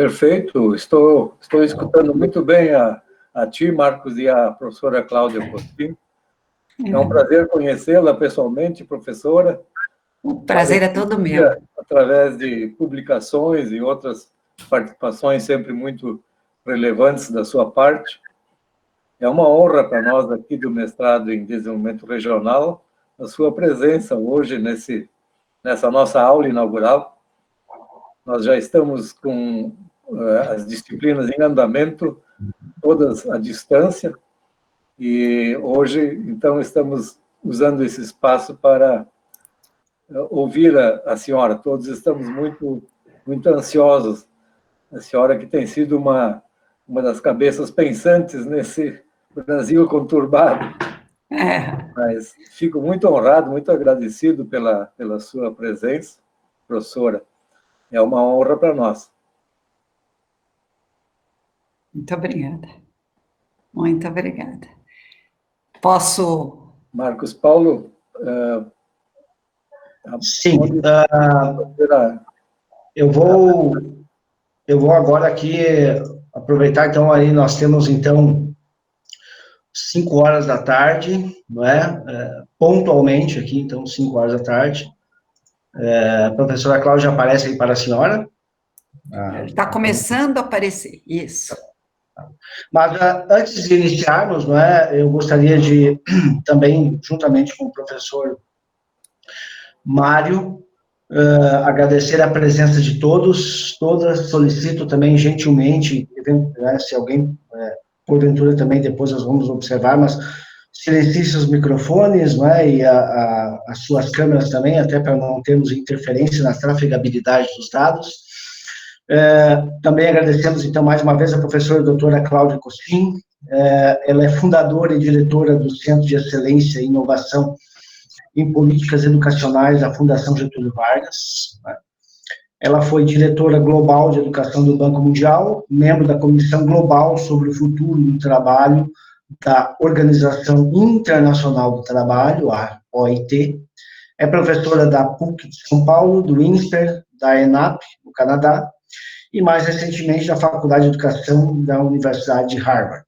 Perfeito, estou escutando muito bem a ti, Marcos, e a professora Cláudia Costin. É um prazer conhecê-la pessoalmente, professora. O prazer é todo meu. Através de publicações e outras participações sempre muito relevantes da sua parte. É uma honra para nós aqui do mestrado em Desenvolvimento Regional a sua presença hoje nessa nossa aula inaugural. Nós já estamos com as disciplinas em andamento, todas à distância, e hoje, então, estamos usando esse espaço para ouvir a senhora. Todos estamos muito, muito ansiosos. A senhora que tem sido uma das cabeças pensantes nesse Brasil conturbado. Mas fico muito honrado, muito agradecido pela sua presença, professora. É uma honra para nós. Muito obrigada. Muito obrigada. Posso... Marcos Paulo? Sim. Eu vou agora aqui aproveitar, então, aí nós temos, então, 5 horas da tarde, não é? Pontualmente aqui, então, 5 horas da tarde. A professora Cláudia aparece aí para a senhora. Está começando a aparecer, isso. Mas antes de iniciarmos, não é, eu gostaria de também, juntamente com o professor Mário, agradecer a presença de todas, solicito também gentilmente, se alguém, porventura também depois nós vamos observar, mas silencie seus microfones, não é, e as suas câmeras também, até para não termos interferência na trafegabilidade dos dados. Também agradecemos, então, mais uma vez a professora doutora Cláudia Costin. Ela é fundadora e diretora do Centro de Excelência e Inovação em Políticas Educacionais da Fundação Getúlio Vargas. Ela foi diretora global de educação do Banco Mundial, membro da Comissão Global sobre o Futuro do Trabalho da Organização Internacional do Trabalho, a OIT. É professora da PUC de São Paulo, do INSPER, da ENAP, no Canadá, e mais recentemente da Faculdade de Educação da Universidade de Harvard.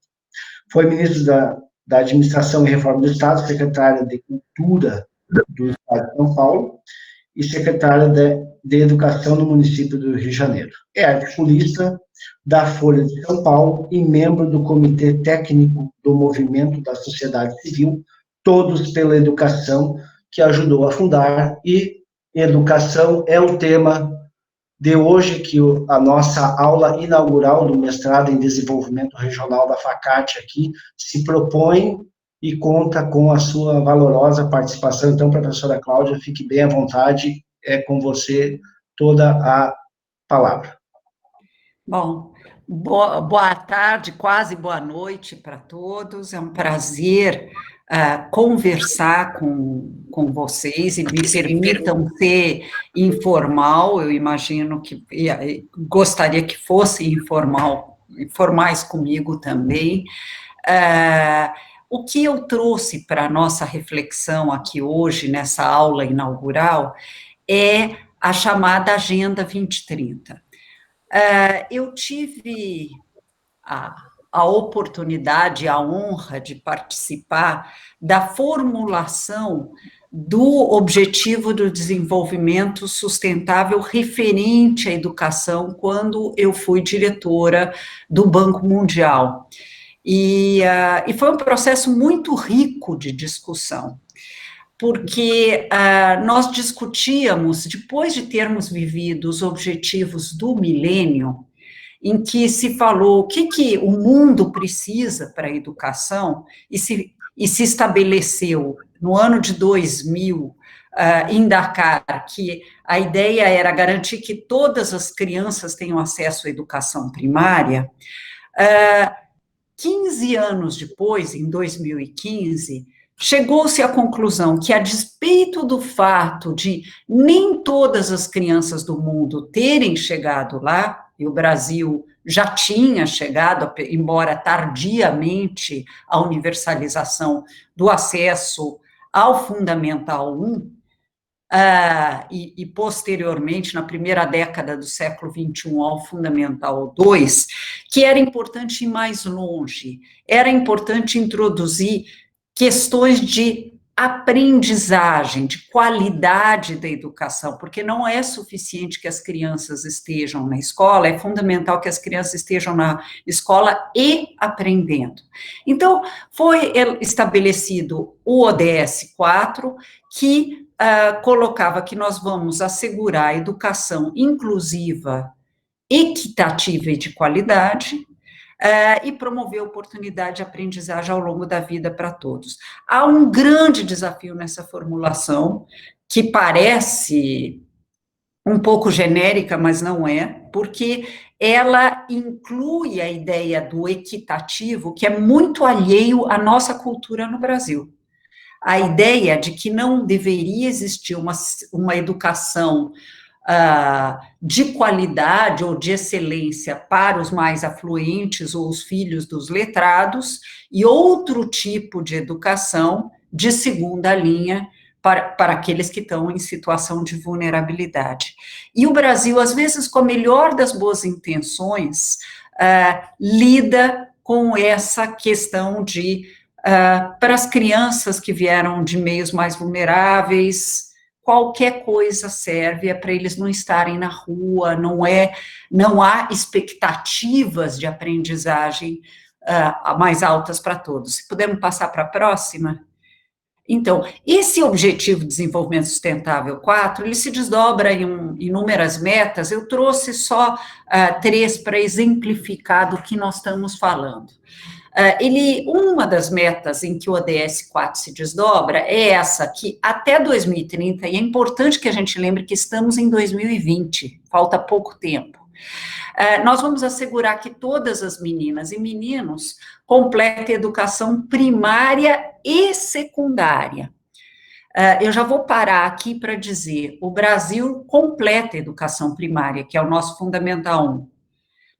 Foi ministro da Administração e Reforma do Estado, secretária de Cultura do Estado de São Paulo e secretária de Educação no município do Rio de Janeiro. É articulista da Folha de São Paulo e membro do Comitê Técnico do Movimento da Sociedade Civil, Todos pela Educação, que ajudou a fundar, e educação é o tema de hoje, que a nossa aula inaugural do mestrado em Desenvolvimento Regional da FACAT aqui se propõe e conta com a sua valorosa participação. Então, professora Cláudia, fique bem à vontade, é com você toda a palavra. Bom, boa tarde, quase boa noite para todos. É um prazer conversar com vocês, e me permitam ser informal. Eu imagino que gostaria que fosse informais comigo também. O que eu trouxe para a nossa reflexão aqui hoje, nessa aula inaugural, é a chamada Agenda 2030. Eu tive a oportunidade, a honra de participar da formulação do Objetivo do Desenvolvimento Sustentável referente à educação, quando eu fui diretora do Banco Mundial. E foi um processo muito rico de discussão, porque nós discutíamos, depois de termos vivido os objetivos do milênio, em que se falou o que o mundo precisa para a educação, e se estabeleceu, no ano de 2000, em Dakar, que a ideia era garantir que todas as crianças tenham acesso à educação primária. 15 anos depois, em 2015, chegou-se à conclusão que, a despeito do fato de nem todas as crianças do mundo terem chegado lá, e o Brasil já tinha chegado, embora tardiamente, à universalização do acesso ao Fundamental 1, e posteriormente, na primeira década do século XXI, ao Fundamental 2, que era importante ir mais longe, era importante introduzir questões de aprendizagem, de qualidade da educação, porque não é suficiente que as crianças estejam na escola, é fundamental que as crianças estejam na escola e aprendendo. Então, foi estabelecido o ODS 4, que colocava que nós vamos assegurar a educação inclusiva, equitativa e de qualidade, e promover oportunidade de aprendizagem ao longo da vida para todos. Há um grande desafio nessa formulação, que parece um pouco genérica, mas não é, porque ela inclui a ideia do equitativo, que é muito alheio à nossa cultura no Brasil. A ideia de que não deveria existir uma educação de qualidade ou de excelência para os mais afluentes ou os filhos dos letrados, e outro tipo de educação de segunda linha para aqueles que estão em situação de vulnerabilidade. E o Brasil, às vezes, com a melhor das boas intenções, lida com essa questão de, para as crianças que vieram de meios mais vulneráveis, qualquer coisa serve, para eles não estarem na rua, não há expectativas de aprendizagem mais altas para todos. Se pudermos passar para a próxima. Então, esse Objetivo de Desenvolvimento Sustentável 4, ele se desdobra em inúmeras metas. Eu trouxe só 3 para exemplificar do que nós estamos falando. Uma das metas em que o ODS 4 se desdobra é essa, que até 2030, e é importante que a gente lembre que estamos em 2020, falta pouco tempo, nós vamos assegurar que todas as meninas e meninos completem a educação primária e secundária. Eu já vou parar aqui para dizer, o Brasil completa a educação primária, que é o nosso Fundamental 1,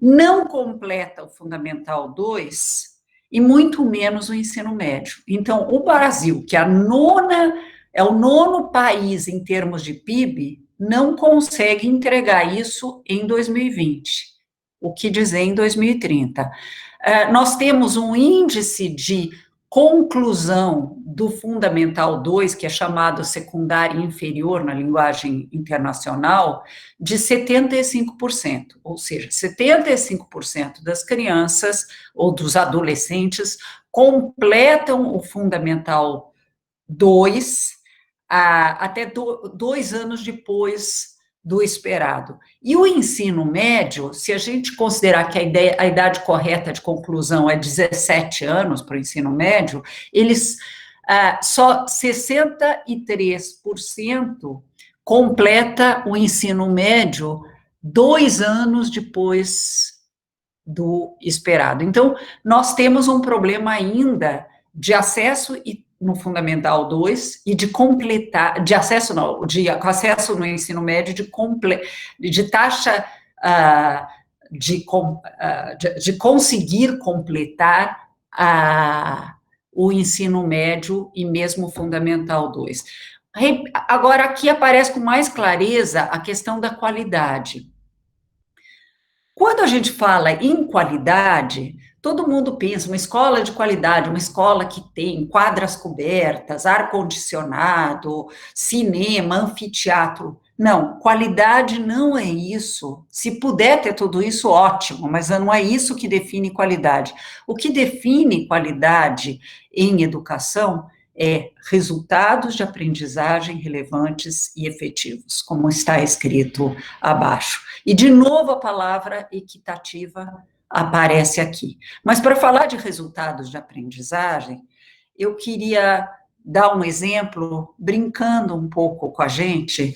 não completa o Fundamental 2, e muito menos o ensino médio. Então, o Brasil, que é o 9º país em termos de PIB, não consegue entregar isso em 2020, o que dizer em 2030. Nós temos um índice de conclusão do Fundamental 2, que é chamado secundário inferior na linguagem internacional, de 75%, ou seja, 75% das crianças ou dos adolescentes completam o Fundamental 2 até 2 anos depois do esperado. E o ensino médio, se a gente considerar que a idade correta de conclusão é 17 anos para o ensino médio, eles só 63% completa o ensino médio 2 anos depois do esperado. Então, nós temos um problema ainda de acesso no Fundamental 2 e de completar, de acesso no ensino médio, de taxa de conseguir completar o ensino médio e mesmo o Fundamental 2. Agora, aqui aparece com mais clareza a questão da qualidade. Quando a gente fala em qualidade, todo mundo pensa, uma escola de qualidade, uma escola que tem quadras cobertas, ar-condicionado, cinema, anfiteatro. Não, qualidade não é isso. Se puder ter tudo isso, ótimo, mas não é isso que define qualidade. O que define qualidade em educação é resultados de aprendizagem relevantes e efetivos, como está escrito abaixo. E, de novo, a palavra equitativa aparece aqui. Mas, para falar de resultados de aprendizagem, eu queria dar um exemplo, brincando um pouco com a gente,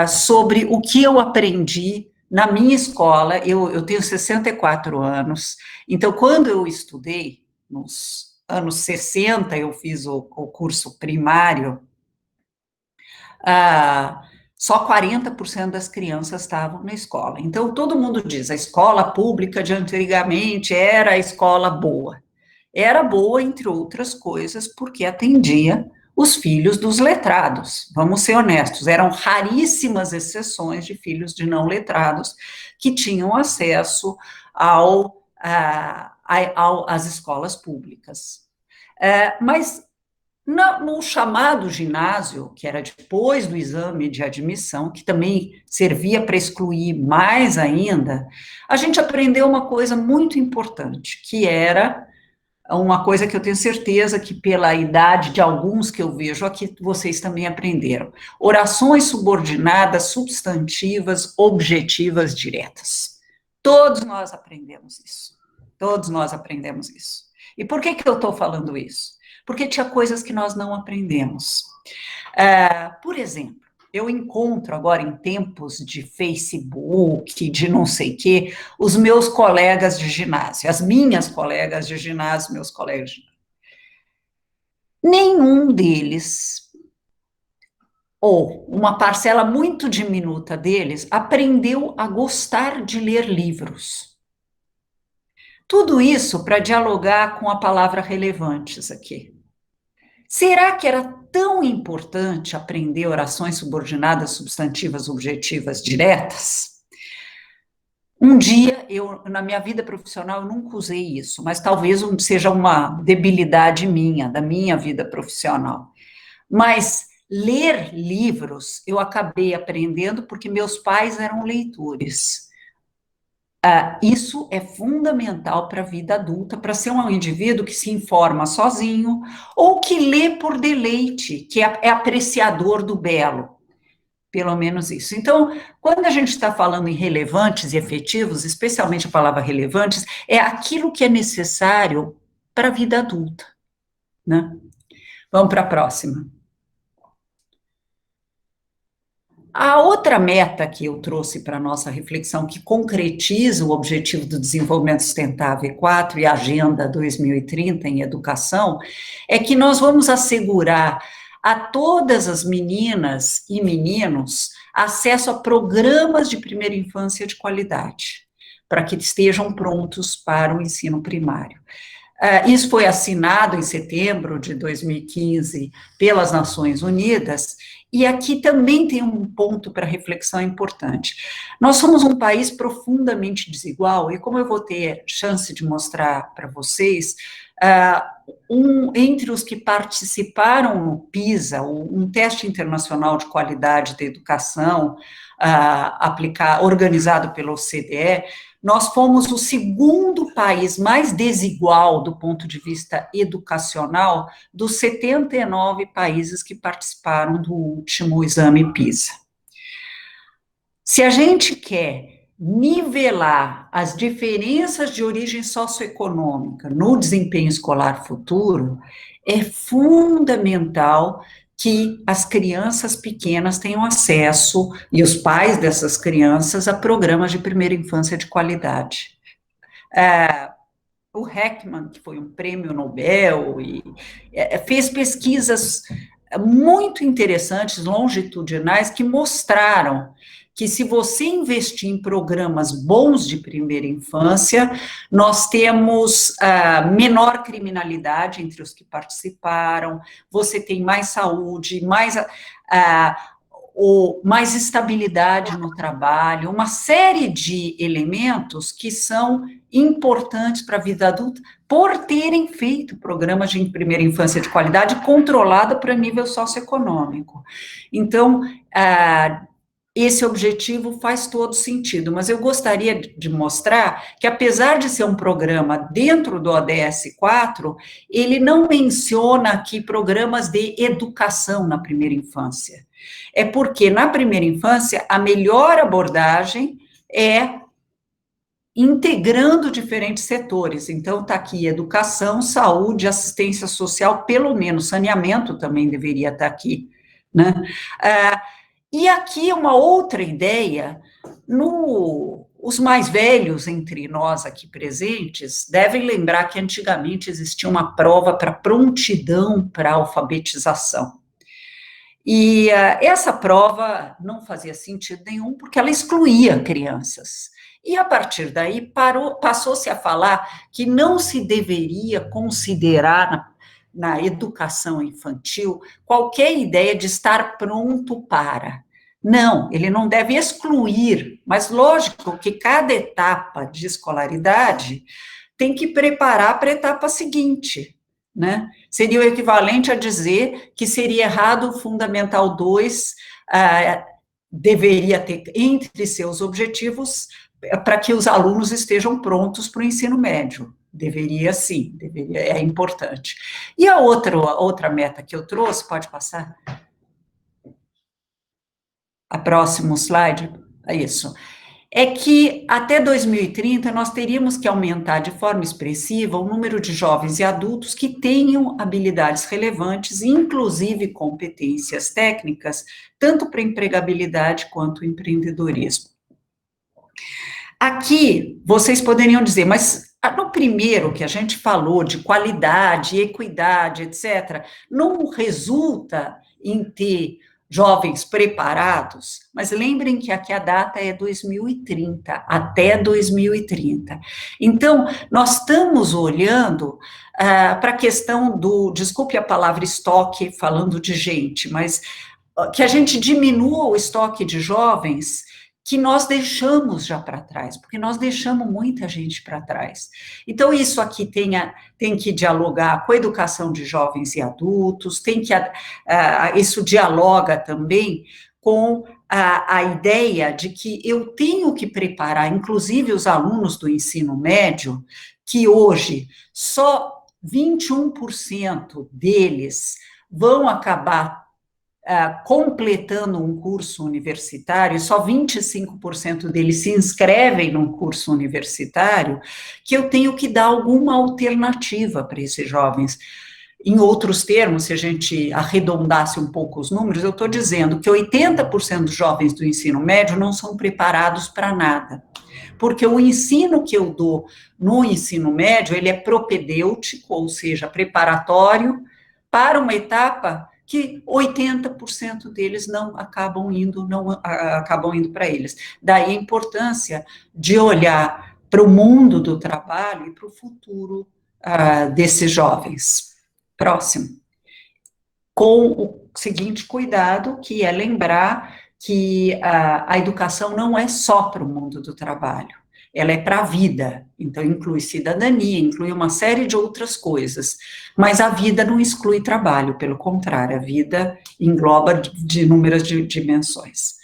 sobre o que eu aprendi na minha escola. Eu tenho 64 anos, então, quando eu estudei, nos anos 60, eu fiz o curso primário, só 40% das crianças estavam na escola. Então, todo mundo diz, a escola pública de antigamente era a escola boa. Era boa, entre outras coisas, porque atendia os filhos dos letrados. Vamos ser honestos, eram raríssimas exceções de filhos de não letrados que tinham acesso às escolas públicas. Mas no chamado ginásio, que era depois do exame de admissão, que também servia para excluir mais ainda, a gente aprendeu uma coisa muito importante, que era uma coisa que eu tenho certeza que pela idade de alguns que eu vejo aqui, vocês também aprenderam. Orações subordinadas, substantivas, objetivas, diretas. Todos nós aprendemos isso. Todos nós aprendemos isso. E por que eu estou falando isso? Porque tinha coisas que nós não aprendemos. Por exemplo, eu encontro agora em tempos de Facebook, de não sei o quê, os meus colegas de ginásio, as minhas colegas de ginásio, meus colegas de ginásio. Nenhum deles, ou uma parcela muito diminuta deles, aprendeu a gostar de ler livros. Tudo isso para dialogar com a palavra relevantes aqui. Será que era tão importante aprender orações subordinadas, substantivas, objetivas, diretas? Um dia, na minha vida profissional, eu nunca usei isso, mas talvez seja uma debilidade minha, da minha vida profissional. Mas ler livros, eu acabei aprendendo porque meus pais eram leitores. Isso é fundamental para a vida adulta, para ser um indivíduo que se informa sozinho, ou que lê por deleite, que é apreciador do belo, pelo menos isso. Então, quando a gente está falando em relevantes e efetivos, especialmente a palavra relevantes, é aquilo que é necessário para a vida adulta, né? Vamos para a próxima. A outra meta que eu trouxe para a nossa reflexão, que concretiza o Objetivo do Desenvolvimento Sustentável 4 e a Agenda 2030 em educação, é que nós vamos assegurar a todas as meninas e meninos acesso a programas de primeira infância de qualidade, para que estejam prontos para o ensino primário. Isso foi assinado em setembro de 2015 pelas Nações Unidas, e aqui também tem um ponto para reflexão importante. Nós somos um país profundamente desigual, e como eu vou ter chance de mostrar para vocês, entre os que participaram no PISA, um teste internacional de qualidade da educação, organizado pela OCDE, nós fomos o segundo país mais desigual do ponto de vista educacional dos 79 países que participaram do último exame PISA. Se a gente quer nivelar as diferenças de origem socioeconômica no desempenho escolar futuro, é fundamental que as crianças pequenas tenham acesso, e os pais dessas crianças, a programas de primeira infância de qualidade. O Heckman, que foi um prêmio Nobel, fez pesquisas muito interessantes, longitudinais, que mostraram que se você investir em programas bons de primeira infância, nós temos menor criminalidade entre os que participaram, você tem mais saúde, mais estabilidade no trabalho, uma série de elementos que são importantes para a vida adulta, por terem feito programas de primeira infância de qualidade controlada para nível socioeconômico. Então, esse objetivo faz todo sentido, mas eu gostaria de mostrar que, apesar de ser um programa dentro do ODS 4, ele não menciona aqui programas de educação na primeira infância. É porque, na primeira infância, a melhor abordagem é integrando diferentes setores. Então, está aqui educação, saúde, assistência social, pelo menos saneamento também deveria estar aqui, né? E aqui uma outra ideia, os mais velhos entre nós aqui presentes devem lembrar que antigamente existia uma prova para prontidão para alfabetização. E essa prova não fazia sentido nenhum, porque ela excluía crianças. E, a partir daí, passou-se a falar que não se deveria considerar na educação infantil qualquer ideia de estar pronto para. Não, ele não deve excluir, mas lógico que cada etapa de escolaridade tem que preparar para a etapa seguinte, né? Seria o equivalente a dizer que seria errado o Fundamental 2, deveria ter entre seus objetivos para que os alunos estejam prontos para o ensino médio. Deveria sim, é importante. E a outra meta que eu trouxe, pode passar? A próximo slide, é isso. É que até 2030 nós teríamos que aumentar de forma expressiva o número de jovens e adultos que tenham habilidades relevantes, inclusive competências técnicas, tanto para empregabilidade quanto empreendedorismo. Aqui, vocês poderiam dizer, mas no primeiro que a gente falou de qualidade, equidade, etc., não resulta em ter jovens preparados, mas lembrem que aqui a data é 2030, até 2030. Então, nós estamos olhando para a questão desculpe a palavra estoque, falando de gente, mas que a gente diminua o estoque de jovens que nós deixamos já para trás, porque nós deixamos muita gente para trás. Então, isso aqui tem que dialogar com a educação de jovens e adultos, isso dialoga também com a ideia de que eu tenho que preparar, inclusive os alunos do ensino médio, que hoje só 21% deles vão acabar completando um curso universitário, só 25% deles se inscrevem num curso universitário, que eu tenho que dar alguma alternativa para esses jovens. Em outros termos, se a gente arredondasse um pouco os números, eu estou dizendo que 80% dos jovens do ensino médio não são preparados para nada, porque o ensino que eu dou no ensino médio, ele é propedêutico, ou seja, preparatório para uma etapa que 80% deles não acabam indo para eles. Daí a importância de olhar para o mundo do trabalho e para o futuro desses jovens. Próximo. Com o seguinte cuidado, que é lembrar que a educação não é só para o mundo do trabalho, ela é para a vida, então inclui cidadania, inclui uma série de outras coisas, mas a vida não exclui trabalho, pelo contrário, a vida engloba de inúmeras dimensões.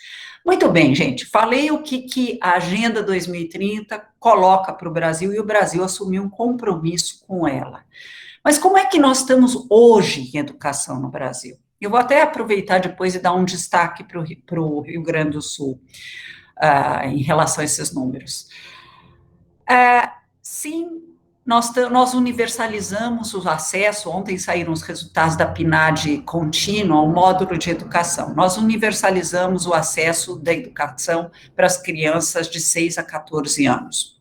Muito bem, gente, falei o que a Agenda 2030 coloca para o Brasil, e o Brasil assumiu um compromisso com ela. Mas como é que nós estamos hoje em educação no Brasil? Eu vou até aproveitar depois e dar um destaque para o Rio Grande do Sul, em relação a esses números. Sim, nós universalizamos o acesso, ontem saíram os resultados da PNAD contínua, ao módulo de educação. Nós universalizamos o acesso da educação para as crianças de 6 a 14 anos.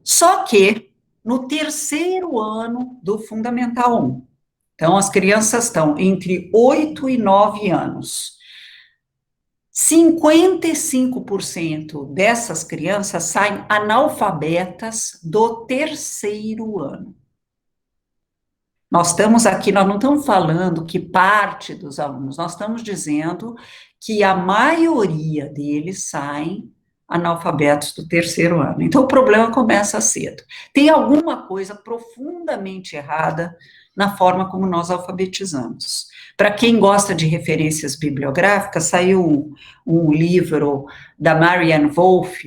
Só que, no terceiro ano do Fundamental 1, então as crianças estão entre 8 e 9 anos, 55% dessas crianças saem analfabetas do terceiro ano. Nós estamos aqui, nós não estamos falando que parte dos alunos, nós estamos dizendo que a maioria deles saem analfabetos do terceiro ano. Então, o problema começa cedo. Tem alguma coisa profundamente errada na forma como nós alfabetizamos. Para quem gosta de referências bibliográficas, saiu um livro da Marianne Wolf,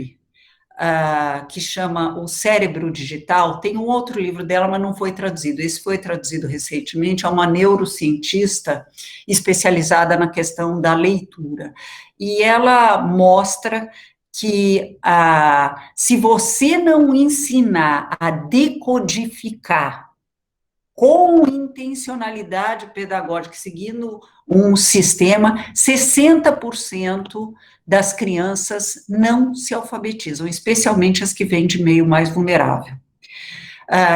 que chama O Cérebro Digital. Tem um outro livro dela, mas não foi traduzido. Esse foi traduzido recentemente, é uma neurocientista especializada na questão da leitura. E ela mostra que se você não ensinar a decodificar com intencionalidade pedagógica, seguindo um sistema, 60% das crianças não se alfabetizam, especialmente as que vêm de meio mais vulnerável.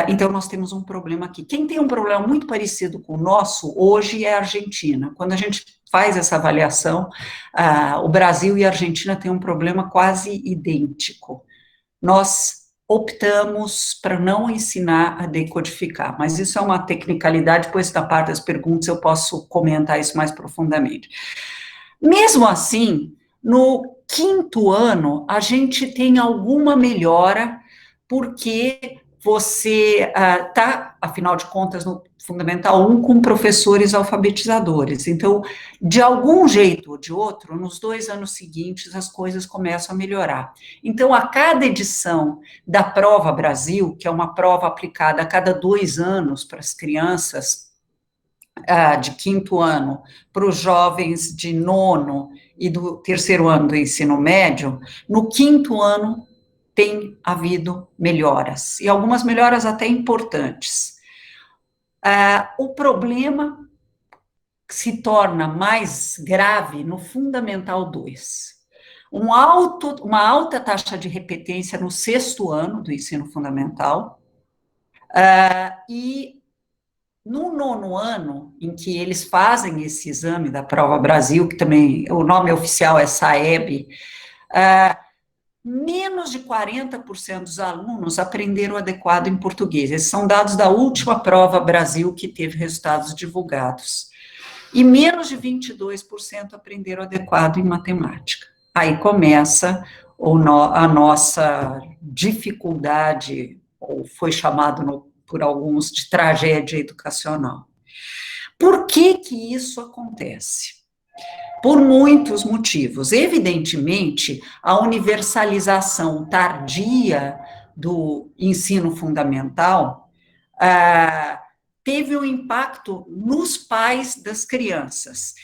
Então, nós temos um problema aqui. Quem tem um problema muito parecido com o nosso, hoje, é a Argentina. Quando a gente faz essa avaliação, o Brasil e a Argentina têm um problema quase idêntico. Nós optamos para não ensinar a decodificar, mas isso é uma tecnicalidade, depois da parte das perguntas eu posso comentar isso mais profundamente. Mesmo assim, no 5º ano, a gente tem alguma melhora, porque você está, afinal de contas, no Fundamental 1, com professores alfabetizadores. Então, de algum jeito ou de outro, nos 2 anos seguintes, as coisas começam a melhorar. Então, a cada edição da Prova Brasil, que é uma prova aplicada a cada 2 anos para as crianças de 5º ano, para os jovens de 9º e do 3º ano do ensino médio, no 5º ano tem havido melhoras, e algumas melhoras até importantes. O problema se torna mais grave no Fundamental 2. Uma alta taxa de repetência no 6º ano do ensino fundamental, e no 9º ano, em que eles fazem esse exame da Prova Brasil, que também, o nome oficial é SAEB, menos de 40% dos alunos aprenderam adequado em português. Esses são dados da última Prova Brasil, que teve resultados divulgados. E menos de 22% aprenderam adequado em matemática. Aí começa a nossa dificuldade, ou foi chamado por alguns de tragédia educacional. Por que que isso acontece? Por muitos motivos. Evidentemente, a universalização tardia do ensino fundamental teve um impacto nos pais das crianças.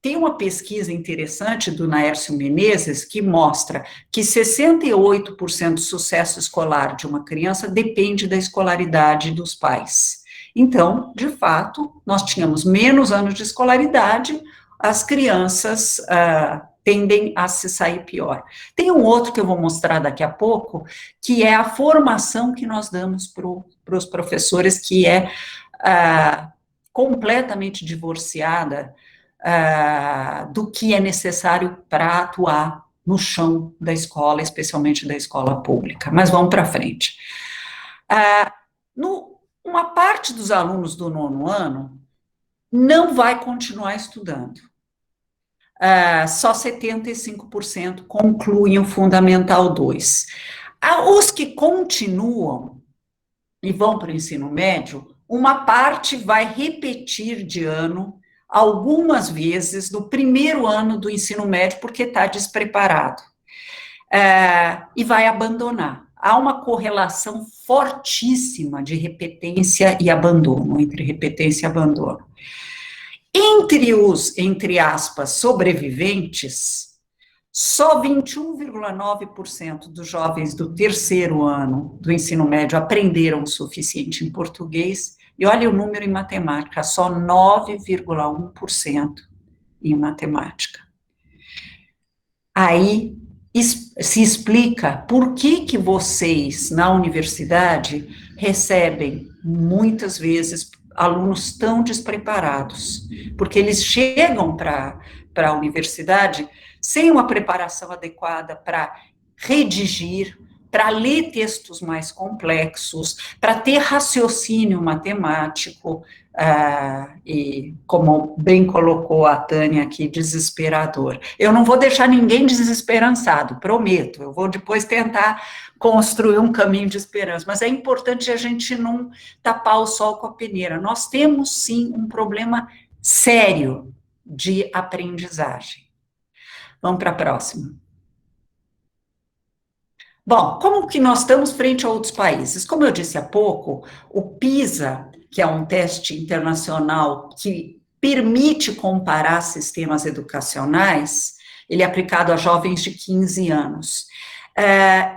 Tem uma pesquisa interessante do Naércio Menezes que mostra que 68% do sucesso escolar de uma criança depende da escolaridade dos pais. Então, de fato, nós tínhamos menos anos de escolaridade, as crianças tendem a se sair pior. Tem um outro que eu vou mostrar daqui a pouco, que é a formação que nós damos para os professores, que é completamente divorciada do que é necessário para atuar no chão da escola, especialmente da escola pública. Mas vamos para frente. Uma parte dos alunos do 9º ano não vai continuar estudando. Só 75% concluem o Fundamental 2. Os que continuam e vão para o ensino médio, uma parte vai repetir de ano algumas vezes no 1º ano do ensino médio, porque está despreparado, e vai abandonar. Há uma correlação fortíssima de repetência e abandono, entre repetência e abandono. Entre os, entre aspas, sobreviventes, só 21,9% dos jovens do 3º ano do ensino médio aprenderam o suficiente em português, e olha o número em matemática, só 9,1% em matemática. Aí se explica por que vocês, na universidade, recebem, muitas vezes, alunos tão despreparados, porque eles chegam para a universidade sem uma preparação adequada para redigir, para ler textos mais complexos, para ter raciocínio matemático, e, como bem colocou a Tânia aqui, desesperador. Eu não vou deixar ninguém desesperançado, prometo, eu vou depois tentar construir um caminho de esperança, mas é importante a gente não tapar o sol com a peneira. Nós temos, sim, um problema sério de aprendizagem. Vamos para a próxima. Bom, como que nós estamos frente a outros países? Como eu disse há pouco, o PISA, que é um teste internacional que permite comparar sistemas educacionais, ele é aplicado a jovens de 15 anos.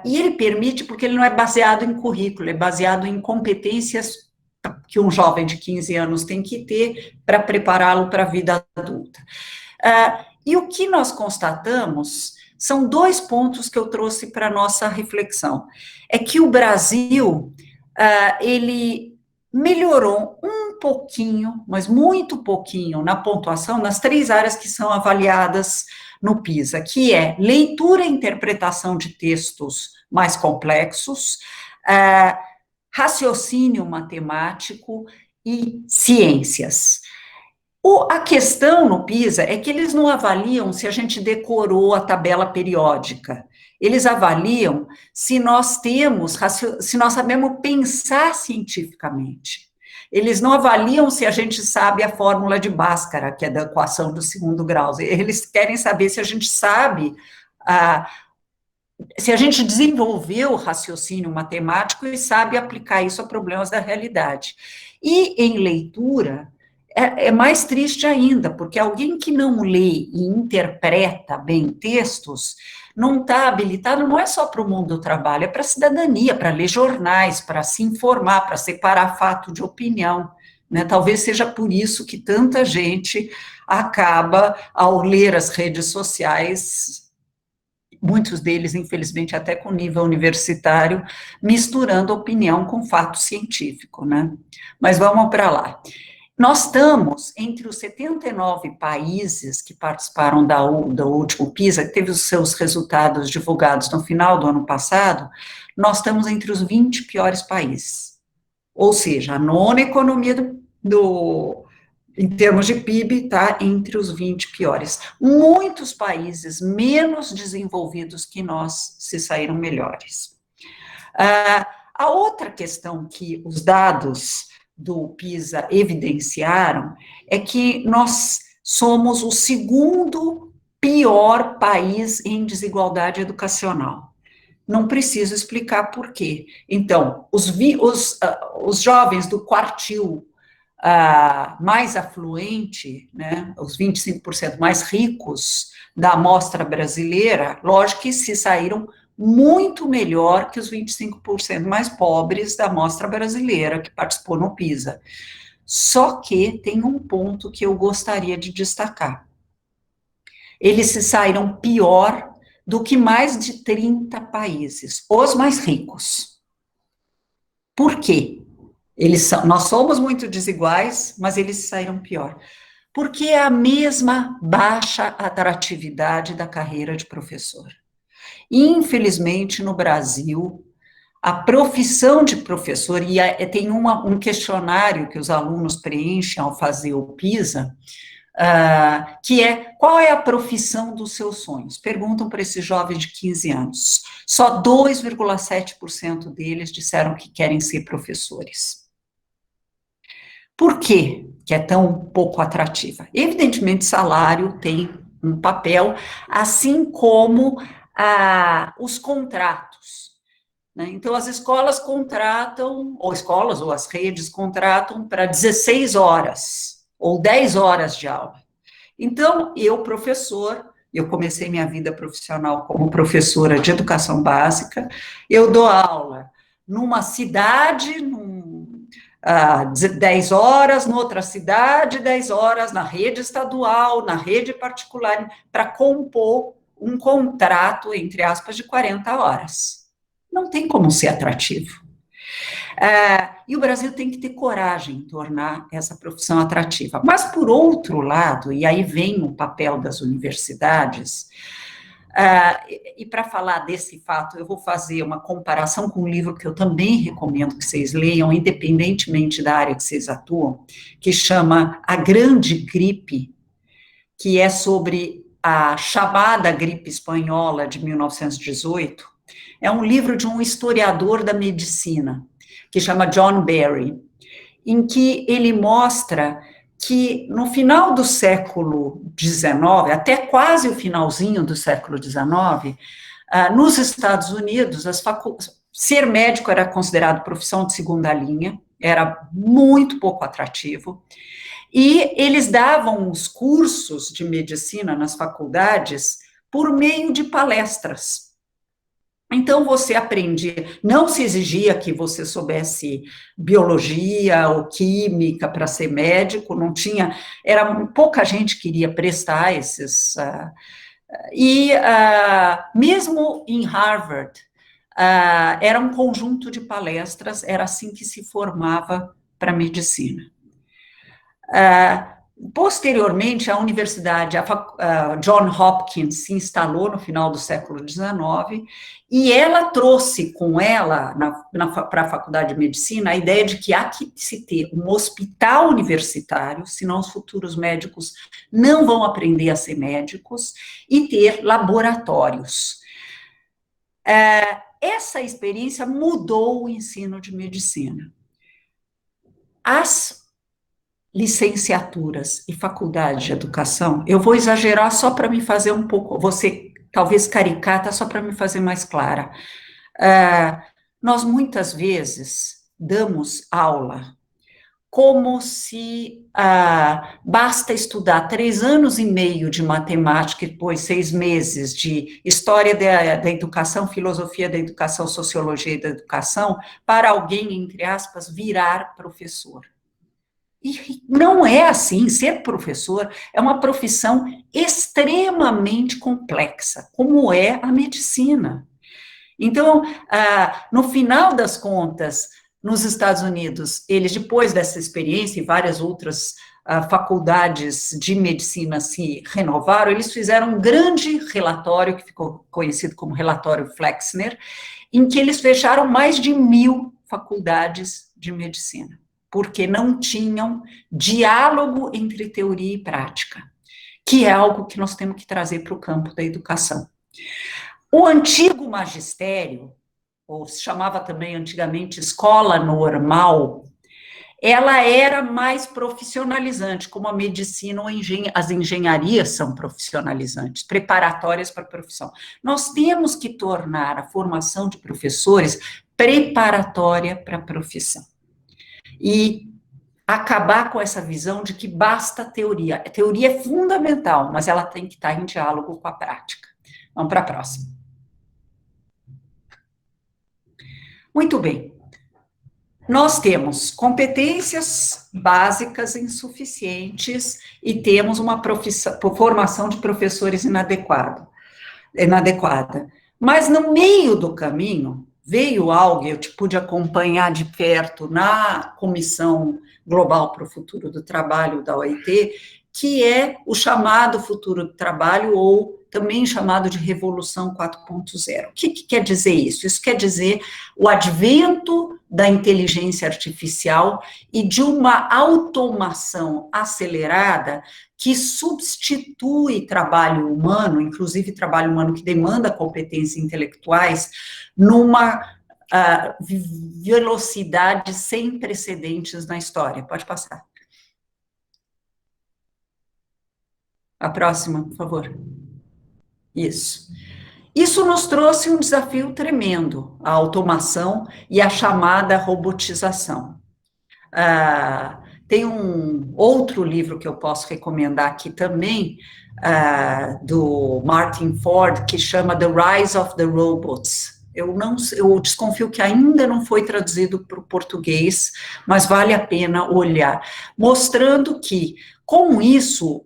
E ele permite porque ele não é baseado em currículo, é baseado em competências que um jovem de 15 anos tem que ter para prepará-lo para a vida adulta. E o que nós constatamos são 2 pontos que eu trouxe para a nossa reflexão. É que o Brasil, ele melhorou um pouquinho, mas muito pouquinho, na pontuação, nas 3 áreas que são avaliadas no PISA, que é leitura e interpretação de textos mais complexos, raciocínio matemático e ciências. A questão no PISA é que eles não avaliam se a gente decorou a tabela periódica. Eles avaliam se nós sabemos pensar cientificamente. Eles não avaliam se a gente sabe a fórmula de Bhaskara, que é da equação do segundo grau. Eles querem saber se a gente sabe, se a gente desenvolveu o raciocínio matemático e sabe aplicar isso a problemas da realidade. E em leitura, é mais triste ainda, porque alguém que não lê e interpreta bem textos não está habilitado, não é só para o mundo do trabalho, é para a cidadania, para ler jornais, para se informar, para separar fato de opinião, né? Talvez seja por isso que tanta gente acaba, ao ler as redes sociais, muitos deles, infelizmente, até com nível universitário, misturando opinião com fato científico, né? Mas vamos para lá. Nós estamos entre os 79 países que participaram do último PISA, que teve os seus resultados divulgados no final do ano passado, nós estamos entre os 20 piores países. Ou seja, a nona economia em termos de PIB, está entre os 20 piores. Muitos países menos desenvolvidos que nós se saíram melhores. A outra questão que os dados do PISA evidenciaram é que nós somos o segundo pior país em desigualdade educacional. Não preciso explicar por quê. Então, os jovens do quartil mais afluente, né, os 25% mais ricos da amostra brasileira, lógico que se saíram muito melhor que os 25% mais pobres da amostra brasileira que participou no PISA. Só que tem um ponto que eu gostaria de destacar. Eles se saíram pior do que mais de 30 países, os mais ricos. Por quê? Nós somos muito desiguais, mas eles saíram pior. Porque é a mesma baixa atratividade da carreira de professor. Infelizmente, no Brasil, a profissão de professor, e tem um questionário que os alunos preenchem ao fazer o PISA, que é, qual é a profissão dos seus sonhos? Perguntam para esses jovens de 15 anos. Só 2,7% deles disseram que querem ser professores. Por quê que é tão pouco atrativa? Evidentemente, salário tem um papel, assim como os contratos, né? Então, as escolas contratam, ou as redes contratam para 16 horas, ou 10 horas de aula. Então, eu comecei minha vida profissional como professora de educação básica, eu dou aula numa cidade, 10 horas, noutra cidade, 10 horas, na rede estadual, na rede particular, para compor um contrato, entre aspas, de 40 horas. Não tem como ser atrativo. E o Brasil tem que ter coragem em tornar essa profissão atrativa. Mas, por outro lado, e aí vem o papel das universidades, e para falar desse fato, eu vou fazer uma comparação com um livro que eu também recomendo que vocês leiam, independentemente da área que vocês atuam, que chama A Grande Gripe, que é sobre a chamada gripe espanhola de 1918, é um livro de um historiador da medicina, que chama John Barry, em que ele mostra que no final do século XIX, até quase o finalzinho do século XIX, nos Estados Unidos, ser médico era considerado profissão de segunda linha, era muito pouco atrativo, e eles davam os cursos de medicina nas faculdades por meio de palestras. Então, você aprendia, não se exigia que você soubesse biologia ou química para ser médico, não tinha, pouca gente queria prestar esses, mesmo em Harvard, era um conjunto de palestras, era assim que se formava para medicina. Posteriormente, a universidade, a John Hopkins se instalou no final do século XIX, e ela trouxe com ela, para a Faculdade de Medicina, a ideia de que há que se ter um hospital universitário, senão os futuros médicos não vão aprender a ser médicos, e ter laboratórios. Essa experiência mudou o ensino de medicina. As licenciaturas e faculdade de educação, eu vou exagerar só para me fazer um pouco, você talvez caricata, só para me fazer mais clara. Nós muitas vezes damos aula como se basta estudar 3 anos e meio de matemática e depois 6 meses de história da educação, filosofia da educação, sociologia da educação, para alguém, entre aspas, virar professor. E não é assim. Ser professor é uma profissão extremamente complexa, como é a medicina. Então, no final das contas, nos Estados Unidos, eles, depois dessa experiência e várias outras faculdades de medicina se renovaram, eles fizeram um grande relatório, que ficou conhecido como relatório Flexner, em que eles fecharam mais de 1000 faculdades de medicina, porque não tinham diálogo entre teoria e prática, que é algo que nós temos que trazer para o campo da educação. O antigo magistério, ou se chamava também antigamente escola normal, ela era mais profissionalizante, como a medicina ou as engenharias são profissionalizantes, preparatórias para a profissão. Nós temos que tornar a formação de professores preparatória para a profissão. E acabar com essa visão de que basta teoria. A teoria é fundamental, mas ela tem que estar em diálogo com a prática. Vamos para a próxima. Muito bem. Nós temos competências básicas insuficientes e temos uma formação de professores inadequada. Mas no meio do caminho, veio algo, eu pude acompanhar de perto na Comissão Global para o Futuro do Trabalho da OIT, que é o chamado futuro do trabalho, ou também chamado de Revolução 4.0. O que quer dizer isso? Isso quer dizer o advento da inteligência artificial e de uma automação acelerada que substitui trabalho humano, inclusive trabalho humano que demanda competências intelectuais, numa velocidade sem precedentes na história. Pode passar. A próxima, por favor. Isso. Isso nos trouxe um desafio tremendo, a automação e a chamada robotização. Tem um outro livro que eu posso recomendar aqui também, do Martin Ford, que chama The Rise of the Robots. Eu desconfio que ainda não foi traduzido para o português, mas vale a pena olhar, mostrando que, com isso,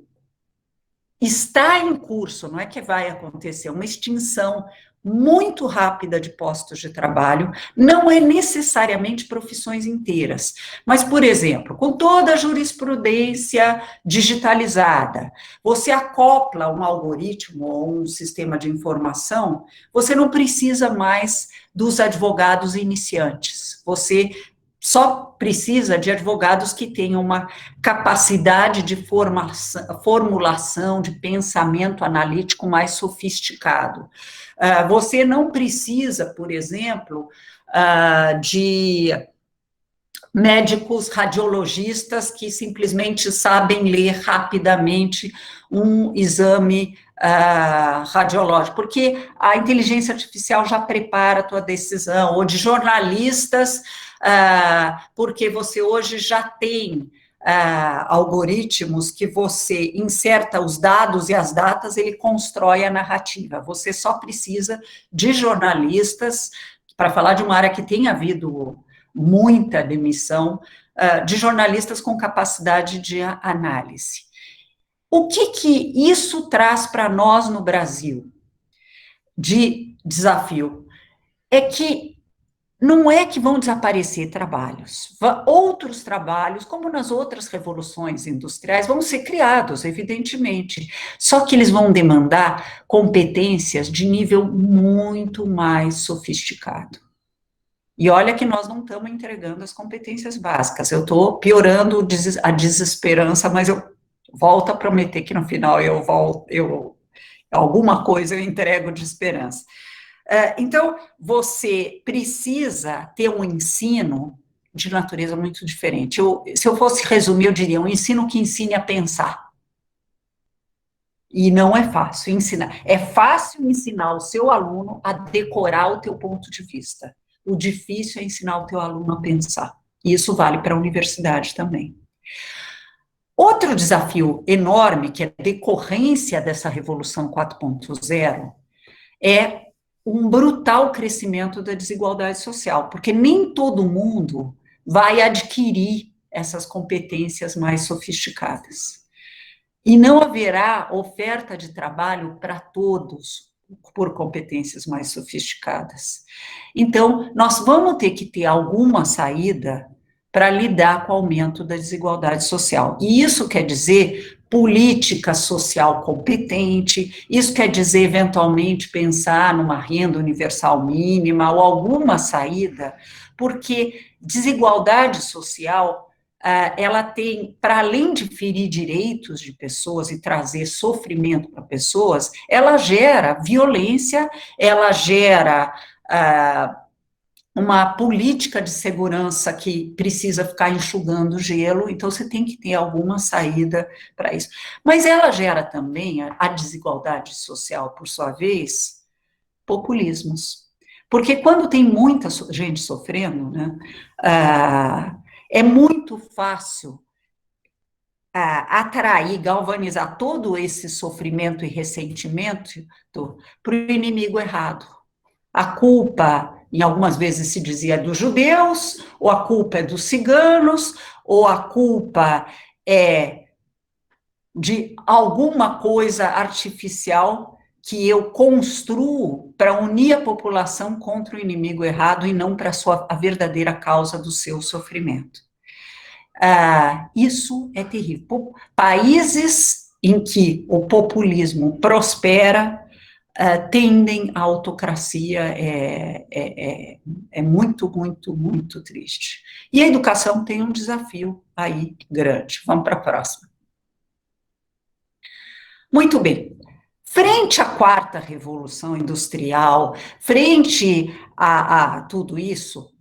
está em curso, não é que vai acontecer, uma extinção muito rápida de postos de trabalho, não é necessariamente profissões inteiras, mas, por exemplo, com toda a jurisprudência digitalizada, você acopla um algoritmo ou um sistema de informação, você não precisa mais dos advogados iniciantes, você só precisa de advogados que tenham uma capacidade de formulação, de pensamento analítico mais sofisticado. Você não precisa, por exemplo, de médicos radiologistas que simplesmente sabem ler rapidamente um exame radiológico, porque a inteligência artificial já prepara a tua decisão, ou de jornalistas, porque você hoje já tem algoritmos que você inserta os dados e as datas, ele constrói a narrativa. Você só precisa de jornalistas, para falar de uma área que tem havido muita demissão, de jornalistas com capacidade de análise. O que isso traz para nós no Brasil de desafio? É que não é que vão desaparecer trabalhos. Outros trabalhos, como nas outras revoluções industriais, vão ser criados, evidentemente. Só que eles vão demandar competências de nível muito mais sofisticado. E olha que nós não estamos entregando as competências básicas. Eu estou piorando a desesperança, mas eu volto a prometer que no final alguma coisa eu entrego de esperança. Então, você precisa ter um ensino de natureza muito diferente. Se eu fosse resumir, eu diria um ensino que ensine a pensar. E não é fácil ensinar. É fácil ensinar o seu aluno a decorar o teu ponto de vista. O difícil é ensinar o teu aluno a pensar. E isso vale para a universidade também. Outro desafio enorme, que é decorrência dessa Revolução 4.0, é um brutal crescimento da desigualdade social, porque nem todo mundo vai adquirir essas competências mais sofisticadas. E não haverá oferta de trabalho para todos por competências mais sofisticadas. Então, nós vamos ter que ter alguma saída para lidar com o aumento da desigualdade social. E isso quer dizer política social competente, isso quer dizer, eventualmente, pensar numa renda universal mínima ou alguma saída, porque desigualdade social, ela tem, para além de ferir direitos de pessoas e trazer sofrimento para pessoas, ela gera violência, ela gera uma política de segurança que precisa ficar enxugando gelo, então você tem que ter alguma saída para isso. Mas ela gera também, a desigualdade social, por sua vez, populismos. Porque quando tem muita gente sofrendo, né, é muito fácil atrair, galvanizar todo esse sofrimento e ressentimento para o inimigo errado. A culpa, em algumas vezes se dizia, é dos judeus, ou a culpa é dos ciganos, ou a culpa é de alguma coisa artificial que eu construo para unir a população contra o inimigo errado e não para a verdadeira causa do seu sofrimento. Isso é terrível. Países em que o populismo prospera tendem à autocracia, é muito, muito, muito triste. E a educação tem um desafio aí grande. Vamos para a próxima. Muito bem. Frente à quarta revolução industrial, frente a tudo isso,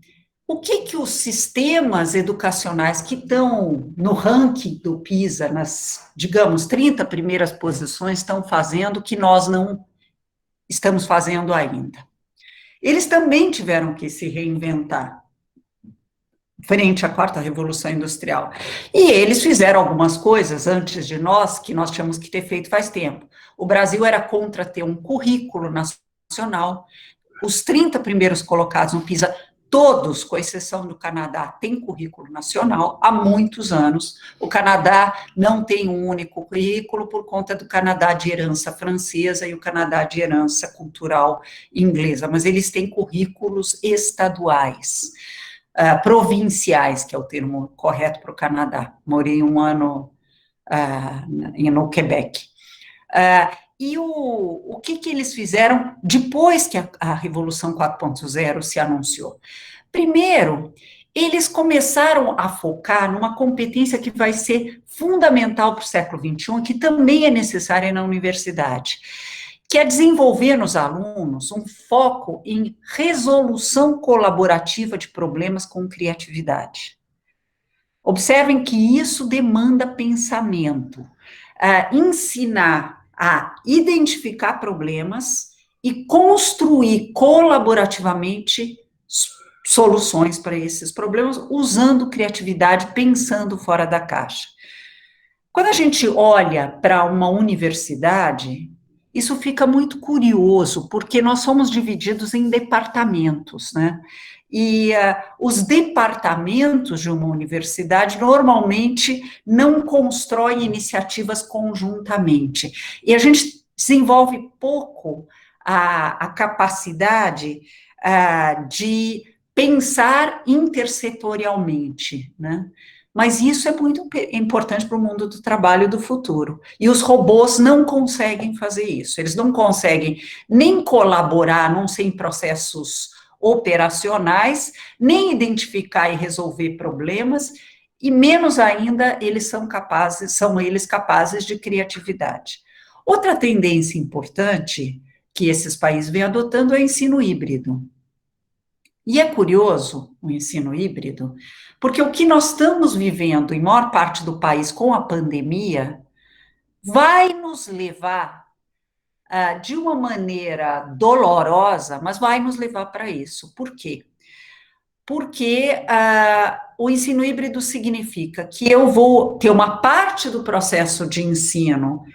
o que os sistemas educacionais que estão no ranking do PISA, nas, digamos, 30 primeiras posições, estão fazendo que nós não estamos fazendo ainda? Eles também tiveram que se reinventar frente à quarta revolução industrial. E eles fizeram algumas coisas antes de nós, que nós tínhamos que ter feito faz tempo. O Brasil era contra ter um currículo nacional. Os 30 primeiros colocados no PISA, todos, com exceção do Canadá, têm currículo nacional há muitos anos. O Canadá não tem um único currículo por conta do Canadá de herança francesa e o Canadá de herança cultural inglesa, mas eles têm currículos estaduais, provinciais, que é o termo correto para o Canadá. Morei um ano no Quebec. E o que eles fizeram depois que a Revolução 4.0 se anunciou? Primeiro, eles começaram a focar numa competência que vai ser fundamental para o século XXI, que também é necessária na universidade, que é desenvolver nos alunos um foco em resolução colaborativa de problemas com criatividade. Observem que isso demanda pensamento, ensinar a identificar problemas e construir colaborativamente soluções para esses problemas, usando criatividade, pensando fora da caixa. Quando a gente olha para uma universidade, isso fica muito curioso, porque nós somos divididos em departamentos, né? E os departamentos de uma universidade normalmente não constroem iniciativas conjuntamente. E a gente desenvolve pouco a capacidade de pensar intersetorialmente, né? Mas isso é muito importante para o mundo do trabalho do futuro. E os robôs não conseguem fazer isso. Eles não conseguem nem colaborar, não ser em processos operacionais, nem identificar e resolver problemas, e menos ainda são eles capazes de criatividade. Outra tendência importante que esses países vêm adotando é o ensino híbrido. E é curioso o ensino híbrido, porque o que nós estamos vivendo em maior parte do país com a pandemia vai nos levar, de uma maneira dolorosa, mas vai nos levar para isso. Por quê? Porque o ensino híbrido significa que eu vou ter uma parte do processo de ensino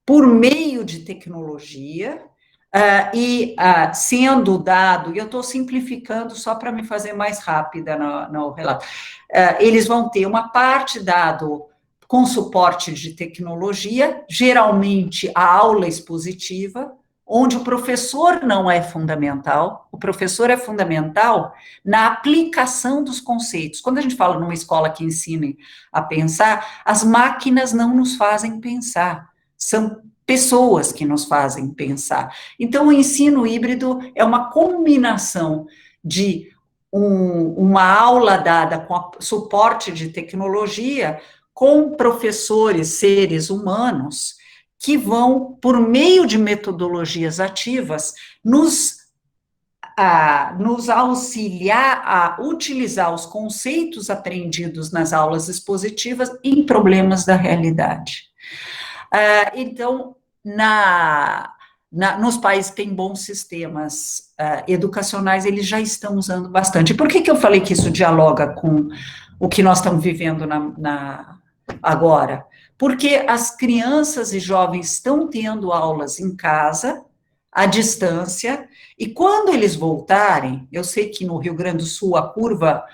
por meio de tecnologia, sendo dado, e eu estou simplificando só para me fazer mais rápida no relato, eles vão ter uma parte dado com suporte de tecnologia, geralmente a aula expositiva, onde o professor não é fundamental, o professor é fundamental na aplicação dos conceitos. Quando a gente fala numa escola que ensine a pensar, as máquinas não nos fazem pensar, são pessoas que nos fazem pensar. Então, o ensino híbrido é uma combinação de uma aula dada com suporte de tecnologia, com professores, seres humanos, que vão, por meio de metodologias ativas, nos auxiliar a utilizar os conceitos aprendidos nas aulas expositivas em problemas da realidade. Então, nos países que têm bons sistemas educacionais, eles já estão usando bastante. E por que eu falei que isso dialoga com o que nós estamos vivendo agora? Porque as crianças e jovens estão tendo aulas em casa, à distância, e quando eles voltarem, eu sei que no Rio Grande do Sul a curva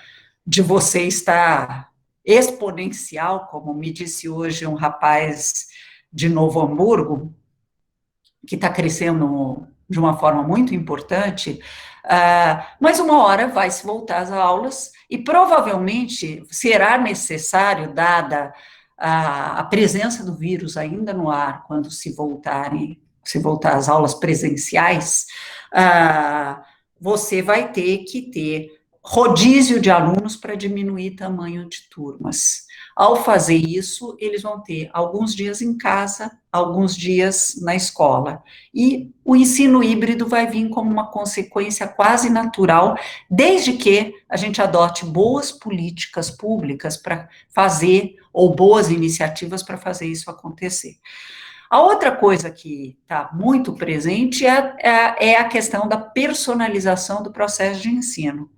de vocês está exponencial, como me disse hoje um rapaz de Novo Hamburgo, que está crescendo de uma forma muito importante, mas uma hora vai se voltar às aulas e provavelmente será necessário, dada a presença do vírus ainda no ar, quando se voltar às aulas presenciais, você vai ter que ter rodízio de alunos para diminuir tamanho de turmas. Ao fazer isso, eles vão ter alguns dias em casa, alguns dias na escola. E o ensino híbrido vai vir como uma consequência quase natural, desde que a gente adote boas políticas públicas para fazer, ou boas iniciativas para fazer isso acontecer. A outra coisa que está muito presente é a questão da personalização do processo de ensino.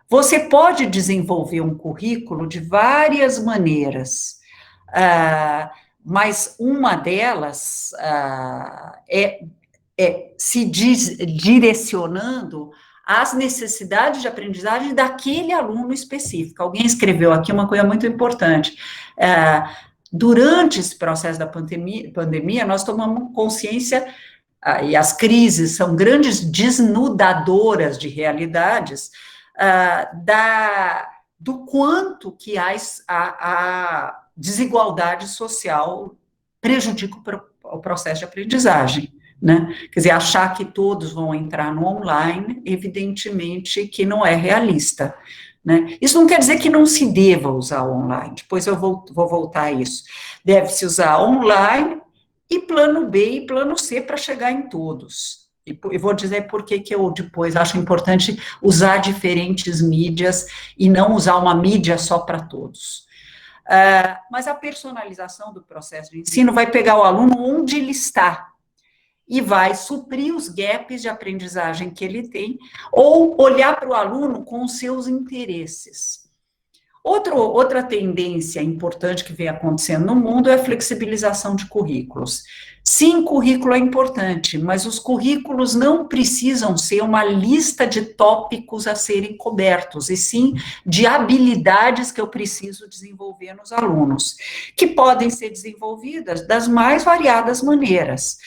Você pode desenvolver um currículo de várias maneiras, mas uma delas é se direcionando às necessidades de aprendizagem daquele aluno específico. Alguém escreveu aqui uma coisa muito importante. Durante esse processo da pandemia, nós tomamos consciência, e as crises são grandes desnudadoras de realidades, do quanto que a desigualdade social prejudica o processo de aprendizagem, né? Quer dizer, achar que todos vão entrar no online, evidentemente que não é realista, né? Isso não quer dizer que não se deva usar o online, depois eu vou voltar a isso. Deve-se usar online e plano B e plano C para chegar em todos. E vou dizer por que eu depois acho importante usar diferentes mídias e não usar uma mídia só para todos. Mas a personalização do processo de ensino vai pegar o aluno onde ele está e vai suprir os gaps de aprendizagem que ele tem, ou olhar para o aluno com os seus interesses. Outra tendência importante que vem acontecendo no mundo é a flexibilização de currículos. Sim, currículo é importante, mas os currículos não precisam ser uma lista de tópicos a serem cobertos, e sim de habilidades que eu preciso desenvolver nos alunos, que podem ser desenvolvidas das mais variadas maneiras.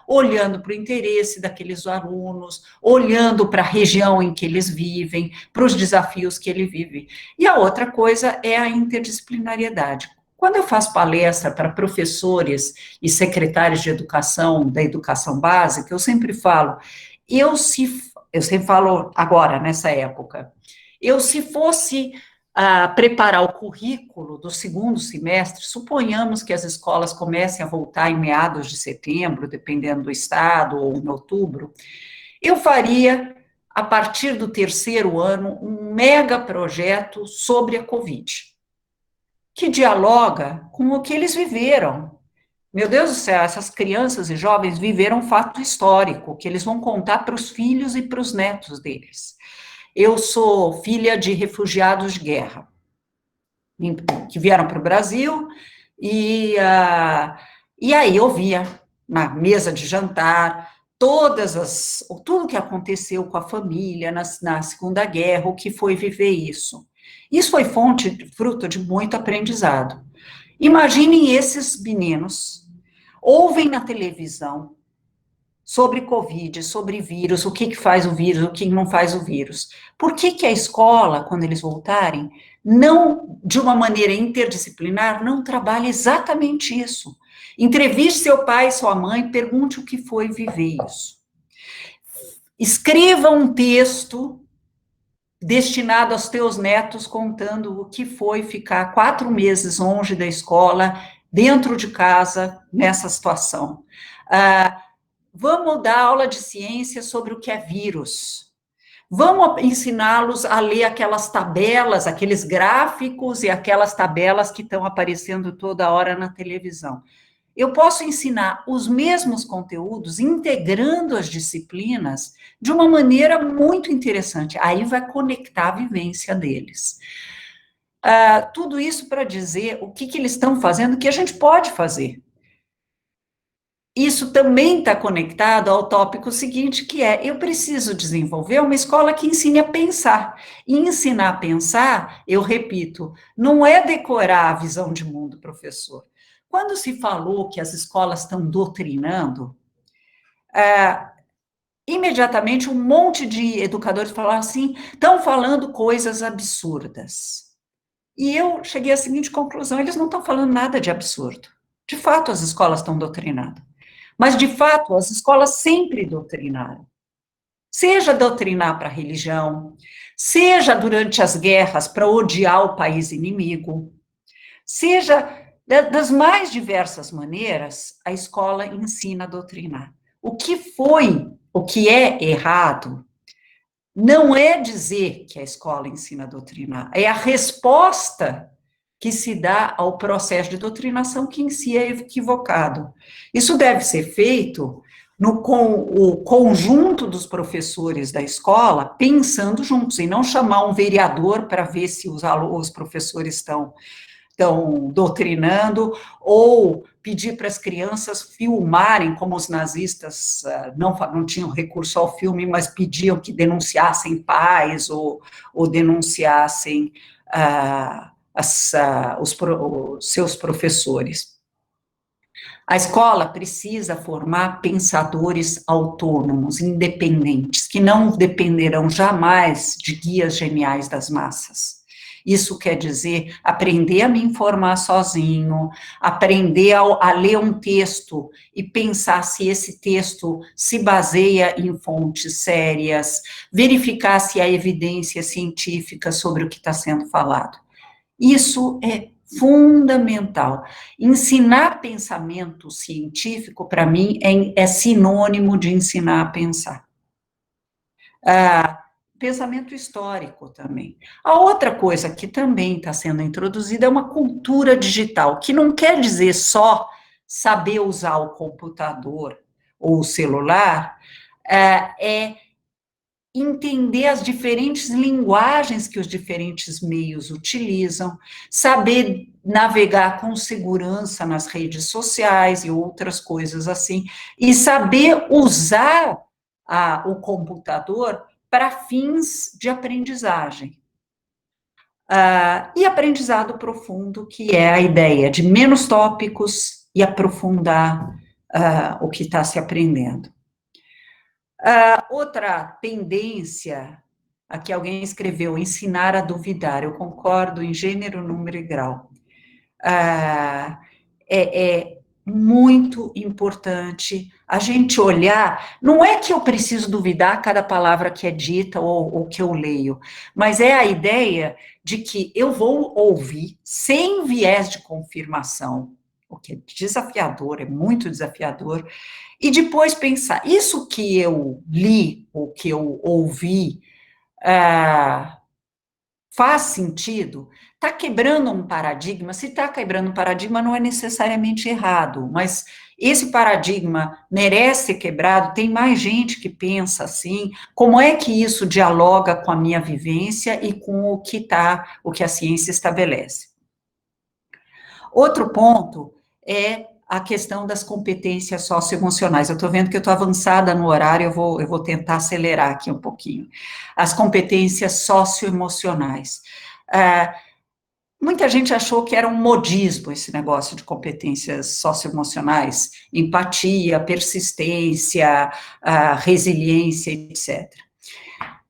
olhando para o interesse daqueles alunos, olhando para a região em que eles vivem, para os desafios que ele vive. E a outra coisa é a interdisciplinariedade. Quando eu faço palestra para professores e secretários de educação, da educação básica, eu sempre falo, eu sempre falo agora, nessa época, se fosse preparar o currículo do segundo semestre, suponhamos que as escolas comecem a voltar em meados de setembro, dependendo do estado, ou em outubro, eu faria, a partir do terceiro ano, um mega projeto sobre a Covid, que dialoga com o que eles viveram. Meu Deus do céu, essas crianças e jovens viveram um fato histórico, que eles vão contar para os filhos e para os netos deles. Eu sou filha de refugiados de guerra, que vieram para o Brasil, e aí eu via, na mesa de jantar, tudo que aconteceu com a família na Segunda Guerra, o que foi viver isso. Isso foi fruto de muito aprendizado. Imaginem esses meninos, ouvem na televisão sobre Covid, sobre vírus, o que faz o vírus, o que não faz o vírus. Por que a escola, quando eles voltarem, não, de uma maneira interdisciplinar, não trabalha exatamente isso? Entreviste seu pai, sua mãe, pergunte o que foi viver isso. Escreva um texto destinado aos teus netos, contando o que foi ficar 4 meses longe da escola, dentro de casa, nessa situação. Vamos dar aula de ciência sobre o que é vírus. Vamos ensiná-los a ler aquelas tabelas, aqueles gráficos e aquelas tabelas que estão aparecendo toda hora na televisão. Eu posso ensinar os mesmos conteúdos, integrando as disciplinas de uma maneira muito interessante. Aí vai conectar a vivência deles. Tudo isso para dizer o que eles estão fazendo, que a gente pode fazer. Isso também está conectado ao tópico seguinte, que é, eu preciso desenvolver uma escola que ensine a pensar. E ensinar a pensar, eu repito, não é decorar a visão de mundo, professor. Quando se falou que as escolas estão doutrinando, imediatamente um monte de educadores falaram assim, estão falando coisas absurdas. E eu cheguei à seguinte conclusão, eles não estão falando nada de absurdo. De fato, as escolas estão doutrinando. Mas, de fato, as escolas sempre doutrinaram. Seja doutrinar para a religião, seja durante as guerras para odiar o país inimigo, seja das mais diversas maneiras, a escola ensina a doutrinar. O que é errado, não é dizer que a escola ensina a doutrinar, é a resposta que se dá ao processo de doutrinação que em si é equivocado. Isso deve ser feito com o conjunto dos professores da escola, pensando juntos, e não chamar um vereador para ver se os professores estão doutrinando, ou pedir para as crianças filmarem, como os nazistas não tinham recurso ao filme, mas pediam que denunciassem pais, ou denunciassem os seus professores. A escola precisa formar pensadores autônomos, independentes, que não dependerão jamais de guias geniais das massas. Isso quer dizer aprender a me informar sozinho, aprender a ler um texto e pensar se esse texto se baseia em fontes sérias, verificar se há evidência científica sobre o que está sendo falado. Isso é fundamental. Ensinar pensamento científico, para mim, é sinônimo de ensinar a pensar. Pensamento histórico também. A outra coisa que também está sendo introduzida é uma cultura digital, que não quer dizer só saber usar o computador ou o celular, é entender as diferentes linguagens que os diferentes meios utilizam, saber navegar com segurança nas redes sociais e outras coisas assim, e saber usar o computador para fins de aprendizagem. E aprendizado profundo, que é a ideia de menos tópicos e aprofundar o que está se aprendendo. Outra tendência, aqui alguém escreveu, ensinar a duvidar, eu concordo em gênero, número e grau. É muito importante a gente olhar, não é que eu preciso duvidar cada palavra que é dita ou que eu leio, mas é a ideia de que eu vou ouvir sem viés de confirmação, o que é desafiador, é muito desafiador, e depois pensar, isso que eu li, ou que eu ouvi, faz sentido? Está quebrando um paradigma? Se está quebrando um paradigma, não é necessariamente errado, mas esse paradigma merece ser quebrado, tem mais gente que pensa assim, como é que isso dialoga com a minha vivência e com o que a ciência estabelece. Outro ponto é a questão das competências socioemocionais. Eu estou vendo que eu estou avançada no horário, eu vou tentar acelerar aqui um pouquinho. As competências socioemocionais. Muita gente achou que era um modismo esse negócio de competências socioemocionais, empatia, persistência, resiliência, etc.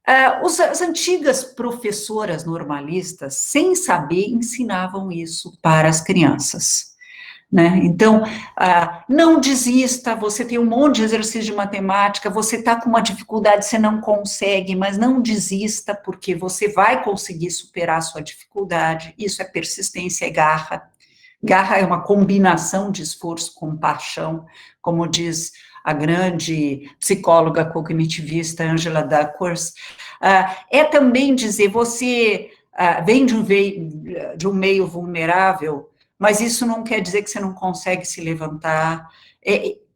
As antigas professoras normalistas, sem saber, ensinavam isso para as crianças. Né? Então, não desista, você tem um monte de exercício de matemática, você está com uma dificuldade, você não consegue, mas não desista, porque você vai conseguir superar a sua dificuldade, isso é persistência, é garra. Garra é uma combinação de esforço com paixão, como diz a grande psicóloga cognitivista Angela Duckworth. É também dizer, você vem de um meio vulnerável, mas isso não quer dizer que você não consegue se levantar,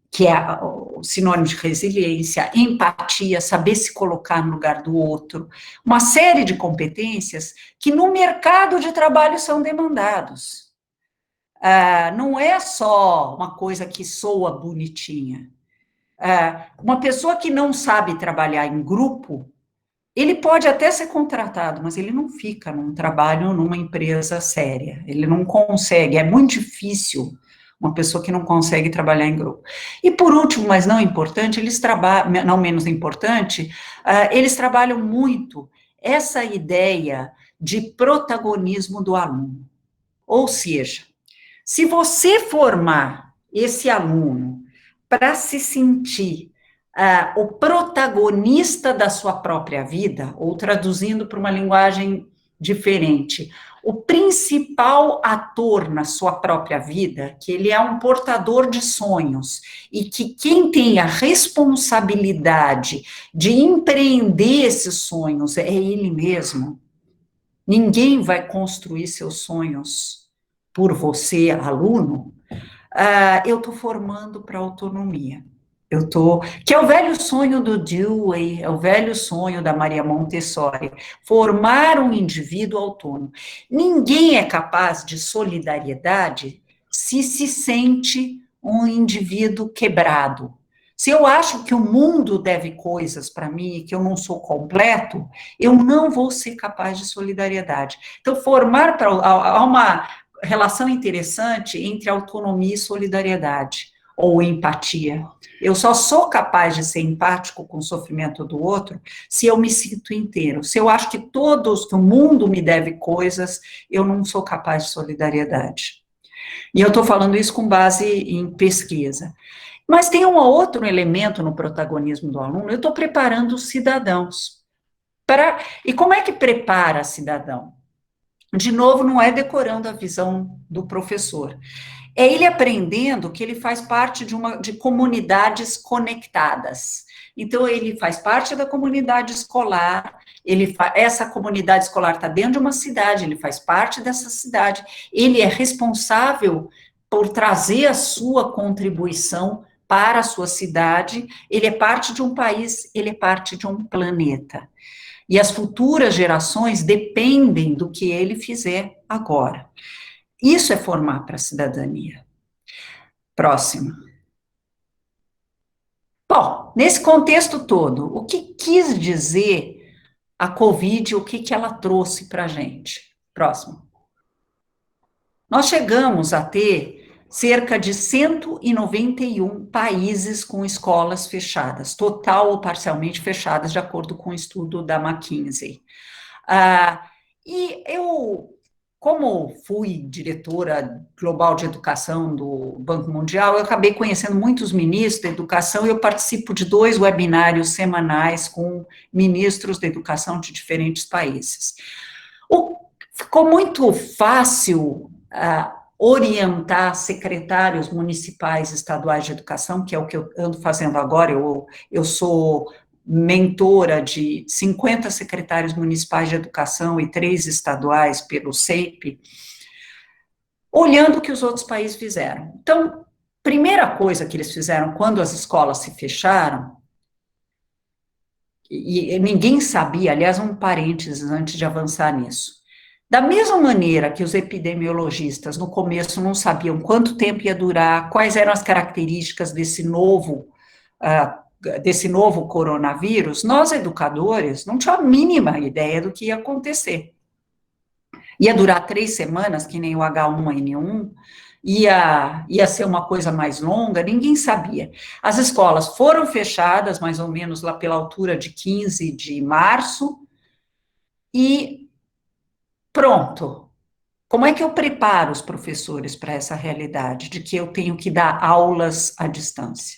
que é o sinônimo de resiliência, empatia, saber se colocar no lugar do outro, uma série de competências que no mercado de trabalho são demandados. Não é só uma coisa que soa bonitinha. Uma pessoa que não sabe trabalhar em grupo, ele pode até ser contratado, mas ele não fica num trabalho, numa empresa séria. Ele não consegue, é muito difícil uma pessoa que não consegue trabalhar em grupo. E por último, mas não importante, não menos importante, eles trabalham muito essa ideia de protagonismo do aluno. Ou seja, se você formar esse aluno para se sentir o protagonista da sua própria vida, ou traduzindo para uma linguagem diferente, o principal ator na sua própria vida, que ele é um portador de sonhos, e que quem tem a responsabilidade de empreender esses sonhos é ele mesmo. Ninguém vai construir seus sonhos por você, aluno. Eu estou formando para autonomia. Que é o velho sonho do Dewey, é o velho sonho da Maria Montessori, formar um indivíduo autônomo. Ninguém é capaz de solidariedade se sente um indivíduo quebrado. Se eu acho que o mundo deve coisas para mim e que eu não sou completo, eu não vou ser capaz de solidariedade. Então, há uma relação interessante entre autonomia e solidariedade, ou empatia. Eu só sou capaz de ser empático com o sofrimento do outro se eu me sinto inteiro. Se eu acho que o mundo me deve coisas, eu não sou capaz de solidariedade. E eu estou falando isso com base em pesquisa. Mas tem um outro elemento no protagonismo do aluno, eu estou preparando os cidadãos. E como é que prepara cidadão? De novo, não é decorando a visão do professor. É ele aprendendo que ele faz parte de comunidades conectadas. Então, ele faz parte da comunidade escolar, essa comunidade escolar está dentro de uma cidade, ele faz parte dessa cidade, ele é responsável por trazer a sua contribuição para a sua cidade, ele é parte de um país, ele é parte de um planeta. E as futuras gerações dependem do que ele fizer agora. Isso é formar para a cidadania. Próximo. Bom, nesse contexto todo, o que quis dizer a Covid, o que ela trouxe para a gente? Próximo. Nós chegamos a ter cerca de 191 países com escolas fechadas, total ou parcialmente fechadas, de acordo com o estudo da McKinsey. E eu, como fui diretora global de educação do Banco Mundial, eu acabei conhecendo muitos ministros da educação e eu participo de 2 webinários semanais com ministros da educação de diferentes países. Ficou muito fácil orientar secretários municipais estaduais de educação, que é o que eu ando fazendo agora. Eu sou mentora de 50 secretários municipais de educação e 3 estaduais pelo SEIP, olhando o que os outros países fizeram. Então, primeira coisa que eles fizeram quando as escolas se fecharam, e ninguém sabia, aliás, um parênteses antes de avançar nisso, da mesma maneira que os epidemiologistas no começo não sabiam quanto tempo ia durar, quais eram as características desse novo coronavírus, nós educadores não tínhamos a mínima ideia do que ia acontecer. Ia durar 3 semanas, que nem o H1N1, ia ser uma coisa mais longa, ninguém sabia. As escolas foram fechadas, mais ou menos lá pela altura de 15 de março, e pronto. Como é que eu preparo os professores para essa realidade, de que eu tenho que dar aulas à distância?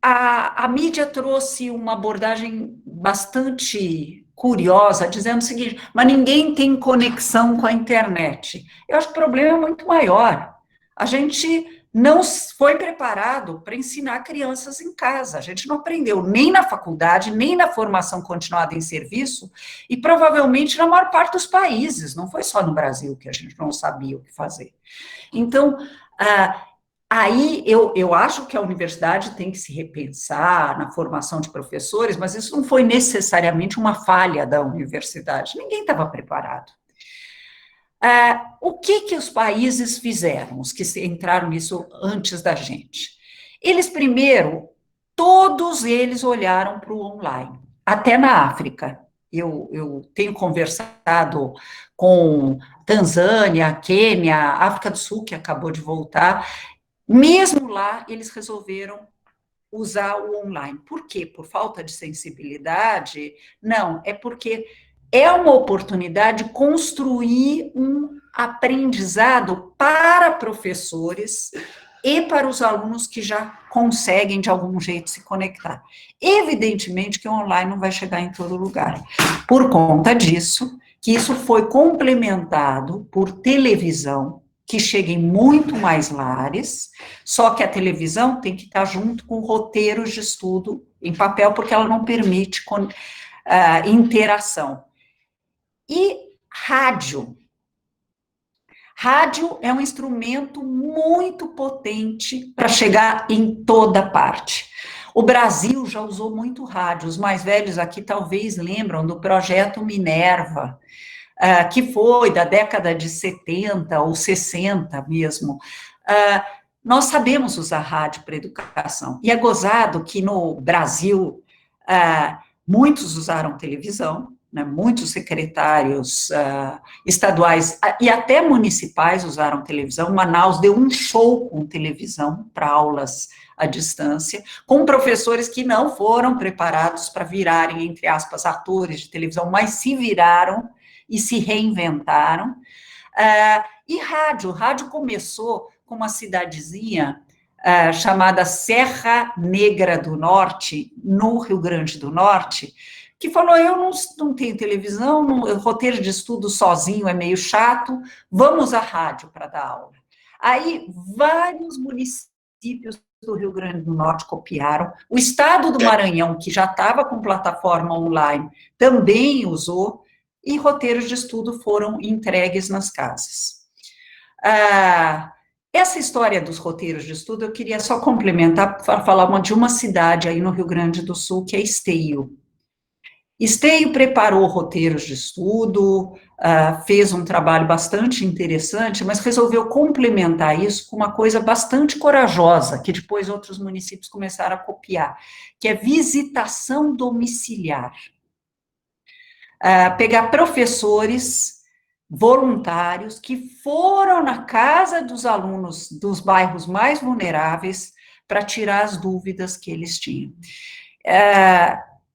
A mídia trouxe uma abordagem bastante curiosa, dizendo o seguinte, mas ninguém tem conexão com a internet. Eu acho que o problema é muito maior. A gente não foi preparado para ensinar crianças em casa. A gente não aprendeu nem na faculdade, nem na formação continuada em serviço, e provavelmente na maior parte dos países, não foi só no Brasil que a gente não sabia o que fazer. Então, aí eu acho que a universidade tem que se repensar na formação de professores, mas isso não foi necessariamente uma falha da universidade, ninguém estava preparado. O que os países fizeram, os que entraram nisso antes da gente? Eles primeiro, todos eles olharam para o online, até na África. Eu tenho conversado com Tanzânia, Quênia, África do Sul, que acabou de voltar. Mesmo lá, eles resolveram usar o online. Por quê? Por falta de sensibilidade? Não, é porque é uma oportunidade de construir um aprendizado para professores e para os alunos que já conseguem, de algum jeito, se conectar. Evidentemente que o online não vai chegar em todo lugar. Por conta disso, que isso foi complementado por televisão, que chega em muito mais lares, só que a televisão tem que estar junto com roteiros de estudo em papel, porque ela não permite interação. E rádio. Rádio é um instrumento muito potente para chegar em toda parte. O Brasil já usou muito rádio, os mais velhos aqui talvez lembram do projeto Minerva, que foi da década de 70 ou 60 mesmo. Nós sabemos usar rádio para educação, e é gozado que no Brasil muitos usaram televisão, né, muitos secretários estaduais e até municipais usaram televisão. Manaus deu um show com televisão para aulas à distância, com professores que não foram preparados para virarem, entre aspas, atores de televisão, mas se viraram e se reinventaram. E rádio começou com uma cidadezinha chamada Serra Negra do Norte, no Rio Grande do Norte, que falou, eu não tenho televisão, roteiro de estudo sozinho é meio chato, vamos à rádio para dar aula. Aí, vários municípios do Rio Grande do Norte copiaram, o estado do Maranhão, que já estava com plataforma online, também usou, e roteiros de estudo foram entregues nas casas. Essa história dos roteiros de estudo, eu queria só complementar, para falar de uma cidade aí no Rio Grande do Sul, que é Esteio. Esteio preparou roteiros de estudo, fez um trabalho bastante interessante, mas resolveu complementar isso com uma coisa bastante corajosa, que depois outros municípios começaram a copiar, que é visitação domiciliar. Pegar professores voluntários que foram na casa dos alunos dos bairros mais vulneráveis para tirar as dúvidas que eles tinham.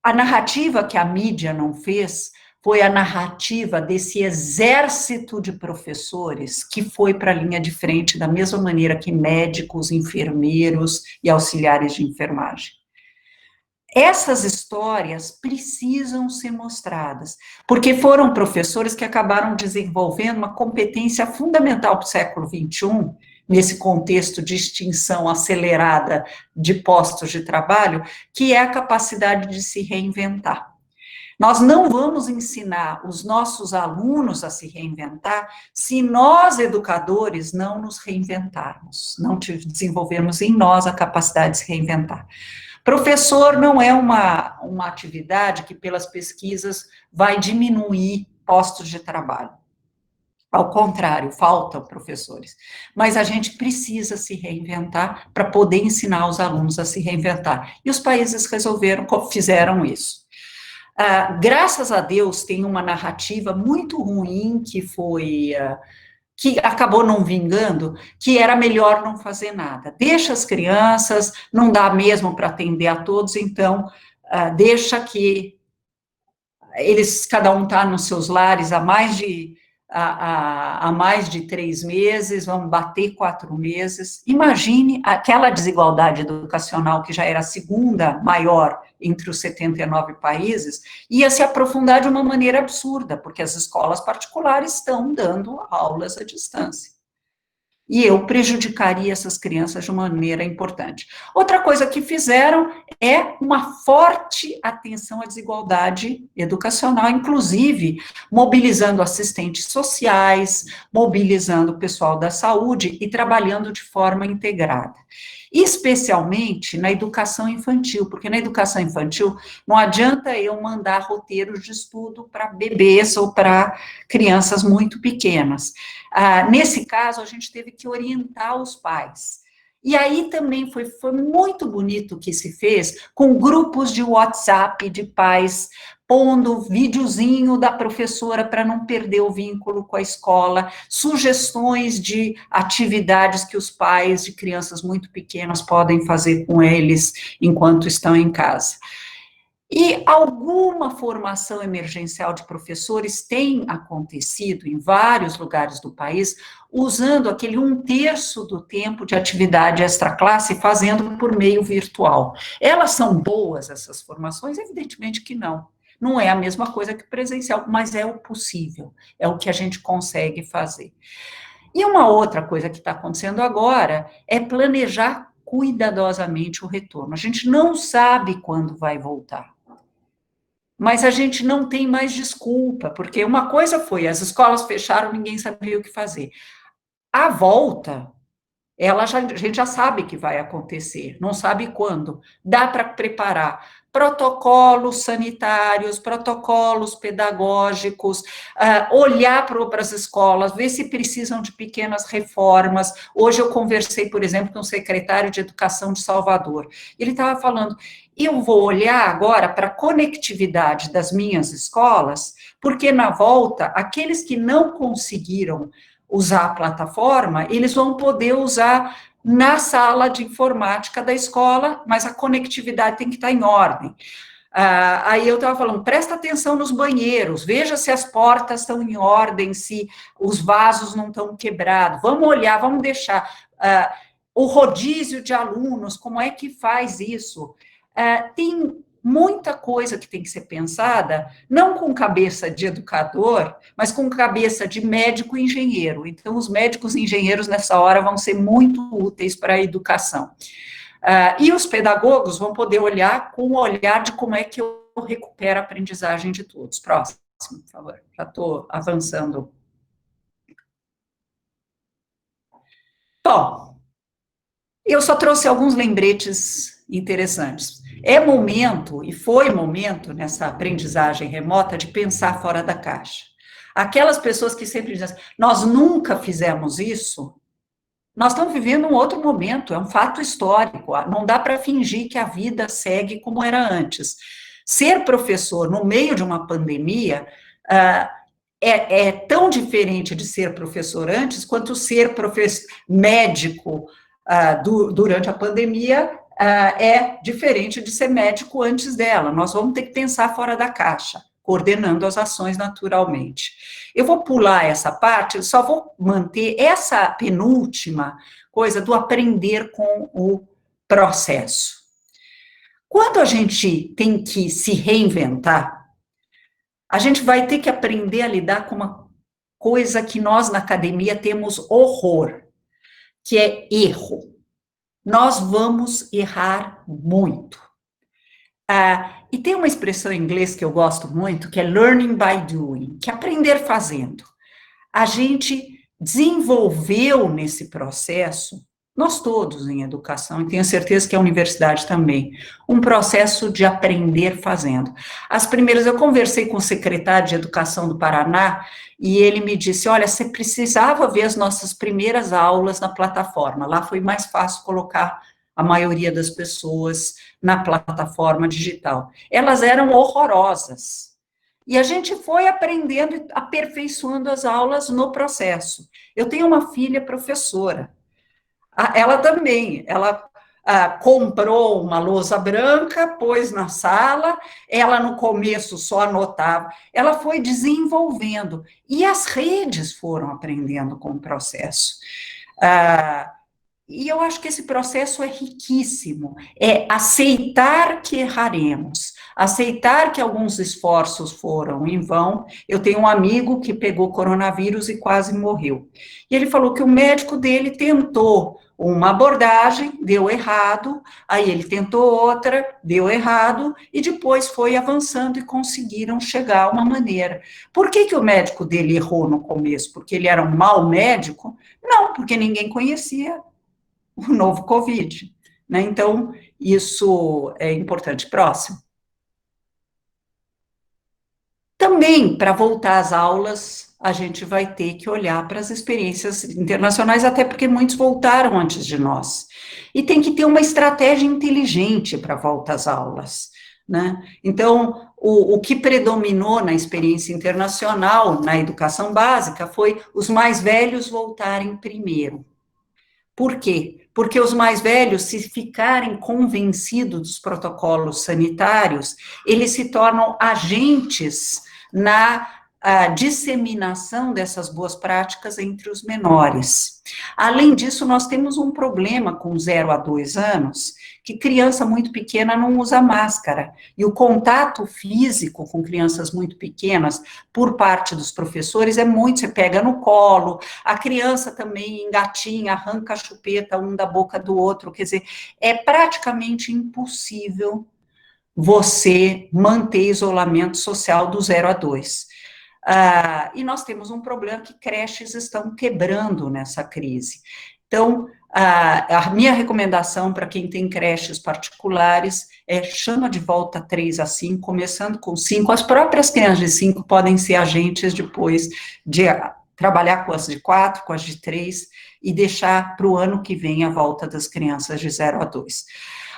A narrativa que a mídia não fez foi a narrativa desse exército de professores que foi para a linha de frente da mesma maneira que médicos, enfermeiros e auxiliares de enfermagem. Essas histórias precisam ser mostradas, porque foram professores que acabaram desenvolvendo uma competência fundamental para o século XXI, nesse contexto de extinção acelerada de postos de trabalho, que é a capacidade de se reinventar. Nós não vamos ensinar os nossos alunos a se reinventar se nós, educadores, não nos reinventarmos, não desenvolvermos em nós a capacidade de se reinventar. Professor não é uma atividade que, pelas pesquisas, vai diminuir postos de trabalho. Ao contrário, faltam professores. Mas a gente precisa se reinventar para poder ensinar os alunos a se reinventar. E os países fizeram isso. Graças a Deus, tem uma narrativa muito ruim que acabou não vingando, que era melhor não fazer nada. Deixa as crianças, não dá mesmo para atender a todos, então deixa que eles, cada um está nos seus lares há mais de 3 meses, vão bater 4 meses. Imagine aquela desigualdade educacional que já era a segunda maior entre os 79 países, ia se aprofundar de uma maneira absurda, porque as escolas particulares estão dando aulas à distância. E eu prejudicaria essas crianças de uma maneira importante. Outra coisa que fizeram é uma forte atenção à desigualdade educacional, inclusive mobilizando assistentes sociais, mobilizando o pessoal da saúde e trabalhando de forma integrada. Especialmente na educação infantil, porque na educação infantil não adianta eu mandar roteiros de estudo para bebês ou para crianças muito pequenas. Nesse caso, a gente teve que orientar os pais. E aí também foi muito bonito o que se fez com grupos de WhatsApp de pais, pondo videozinho da professora para não perder o vínculo com a escola, sugestões de atividades que os pais de crianças muito pequenas podem fazer com eles enquanto estão em casa. E alguma formação emergencial de professores tem acontecido em vários lugares do país, usando aquele 1/3 do tempo de atividade extraclasse, fazendo por meio virtual. Elas são boas, essas formações? Evidentemente que não. Não é a mesma coisa que presencial, mas é o possível, é o que a gente consegue fazer. E uma outra coisa que está acontecendo agora é planejar cuidadosamente o retorno. A gente não sabe quando vai voltar. Mas a gente não tem mais desculpa, porque uma coisa foi, as escolas fecharam, ninguém sabia o que fazer. A volta, a gente já sabe que vai acontecer, não sabe quando. Dá para preparar protocolos sanitários, protocolos pedagógicos, olhar para as escolas, ver se precisam de pequenas reformas. Hoje eu conversei, por exemplo, com o secretário de Educação de Salvador. Ele estava falando, eu vou olhar agora para a conectividade das minhas escolas, porque na volta, aqueles que não conseguiram usar a plataforma, eles vão poder usar na sala de informática da escola, mas a conectividade tem que estar em ordem. Aí eu estava falando, presta atenção nos banheiros, veja se as portas estão em ordem, se os vasos não estão quebrados, vamos olhar, vamos deixar o rodízio de alunos, como é que faz isso? Tem muita coisa que tem que ser pensada, não com cabeça de educador, mas com cabeça de médico e engenheiro. Então, os médicos e engenheiros, nessa hora, vão ser muito úteis para a educação. E os pedagogos vão poder olhar com o olhar de como é que eu recupero a aprendizagem de todos. Próximo, por favor. Já estou avançando. Bom, eu só trouxe alguns lembretes interessantes. É momento, e foi momento, nessa aprendizagem remota, de pensar fora da caixa. Aquelas pessoas que sempre dizem, nós nunca fizemos isso, nós estamos vivendo um outro momento, é um fato histórico, não dá para fingir que a vida segue como era antes. Ser professor no meio de uma pandemia é tão diferente de ser professor antes, quanto ser médico durante a pandemia é diferente de ser médico antes dela. Nós vamos ter que pensar fora da caixa, coordenando as ações naturalmente. Eu vou pular essa parte, só vou manter essa penúltima coisa do aprender com o processo. Quando a gente tem que se reinventar, a gente vai ter que aprender a lidar com uma coisa que nós na academia temos horror, que é erro. Nós vamos errar muito. E tem uma expressão em inglês que eu gosto muito, que é learning by doing, que é aprender fazendo. A gente desenvolveu nesse processo, nós todos em educação, e tenho certeza que a universidade também, um processo de aprender fazendo. As primeiras, eu conversei com o secretário de Educação do Paraná, e ele me disse, olha, você precisava ver as nossas primeiras aulas na plataforma, lá foi mais fácil colocar a maioria das pessoas na plataforma digital. Elas eram horrorosas. E a gente foi aprendendo e aperfeiçoando as aulas no processo. Eu tenho uma filha professora. Ela também, ela comprou uma lousa branca, pôs na sala, ela no começo só anotava, ela foi desenvolvendo, e as redes foram aprendendo com o processo. E eu acho que esse processo é riquíssimo, é aceitar que erraremos, aceitar que alguns esforços foram em vão. Eu tenho um amigo que pegou coronavírus e quase morreu, e ele falou que o médico dele tentou uma abordagem, deu errado, aí ele tentou outra, deu errado, e depois foi avançando e conseguiram chegar a uma maneira. Por que o médico dele errou no começo? Porque ele era um mau médico? Não, porque ninguém conhecia o novo Covid, né? Então, isso é importante. Próximo. Também, para voltar às aulas, a gente vai ter que olhar para as experiências internacionais, até porque muitos voltaram antes de nós. E tem que ter uma estratégia inteligente para a volta às aulas, né? Então, o que predominou na experiência internacional, na educação básica, foi os mais velhos voltarem primeiro. Por quê? Porque os mais velhos, se ficarem convencidos dos protocolos sanitários, eles se tornam agentes na disseminação dessas boas práticas entre os menores. Além disso, nós temos um problema com 0 a 2 anos, que criança muito pequena não usa máscara, e o contato físico com crianças muito pequenas, por parte dos professores, é muito, você pega no colo, a criança também engatinha, arranca a chupeta um da boca do outro, quer dizer, é praticamente impossível você manter isolamento social do 0 a 2. E nós temos um problema que creches estão quebrando nessa crise. Então, a minha recomendação para quem tem creches particulares é chama de volta 3 a 5, começando com 5. As próprias crianças de 5 podem ser agentes depois de trabalhar com as de 4, com as de 3, e deixar para o ano que vem a volta das crianças de 0 a 2.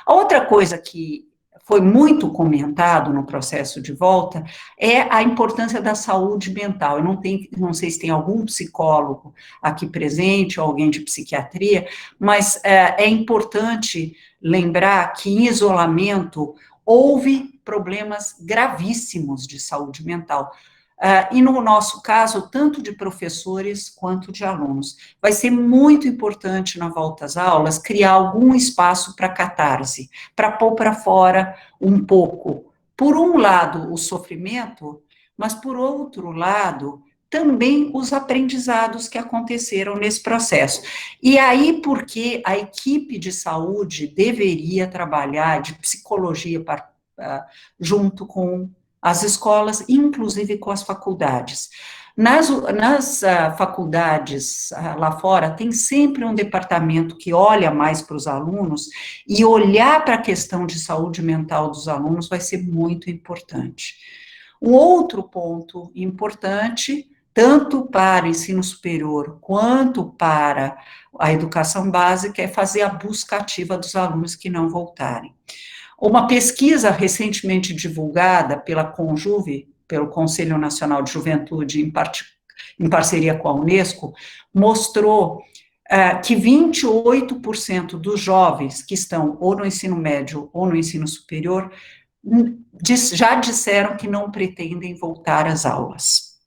A outra coisa que foi muito comentado no processo de volta, é a importância da saúde mental. Eu não sei se tem algum psicólogo aqui presente, ou alguém de psiquiatria, mas é importante lembrar que em isolamento houve problemas gravíssimos de saúde mental. E no nosso caso, tanto de professores quanto de alunos. Vai ser muito importante na volta às aulas criar algum espaço para catarse, para pôr para fora um pouco. Por um lado, o sofrimento, mas por outro lado, também os aprendizados que aconteceram nesse processo. E aí, porque a equipe de saúde deveria trabalhar, de psicologia, junto com as escolas, inclusive com as faculdades. Nas faculdades lá fora, tem sempre um departamento que olha mais para os alunos, e olhar para a questão de saúde mental dos alunos vai ser muito importante. Um outro ponto importante, tanto para o ensino superior quanto para a educação básica, é fazer a busca ativa dos alunos que não voltarem. Uma pesquisa recentemente divulgada pela Conjuve, pelo Conselho Nacional de Juventude, em parceria com a Unesco, mostrou que 28% dos jovens que estão ou no ensino médio ou no ensino superior já disseram que não pretendem voltar às aulas.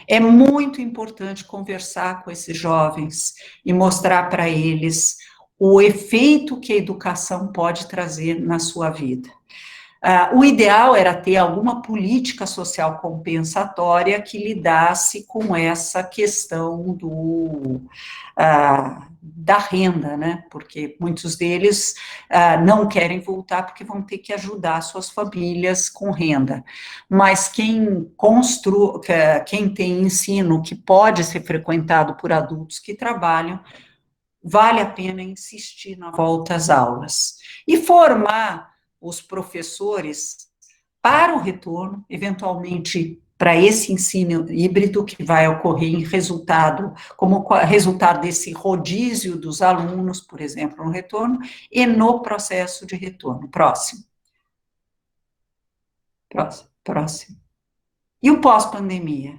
É muito importante conversar com esses jovens e mostrar para eles o efeito que a educação pode trazer na sua vida. O ideal era ter alguma política social compensatória que lidasse com essa questão da renda, né? Porque muitos deles não querem voltar porque vão ter que ajudar suas famílias com renda. Mas quem tem ensino que pode ser frequentado por adultos que trabalham, vale a pena insistir na volta às aulas. E formar os professores para o retorno, eventualmente para esse ensino híbrido que vai ocorrer em resultado, como resultado desse rodízio dos alunos, por exemplo, no retorno, e no processo de retorno. Próximo. E o pós-pandemia?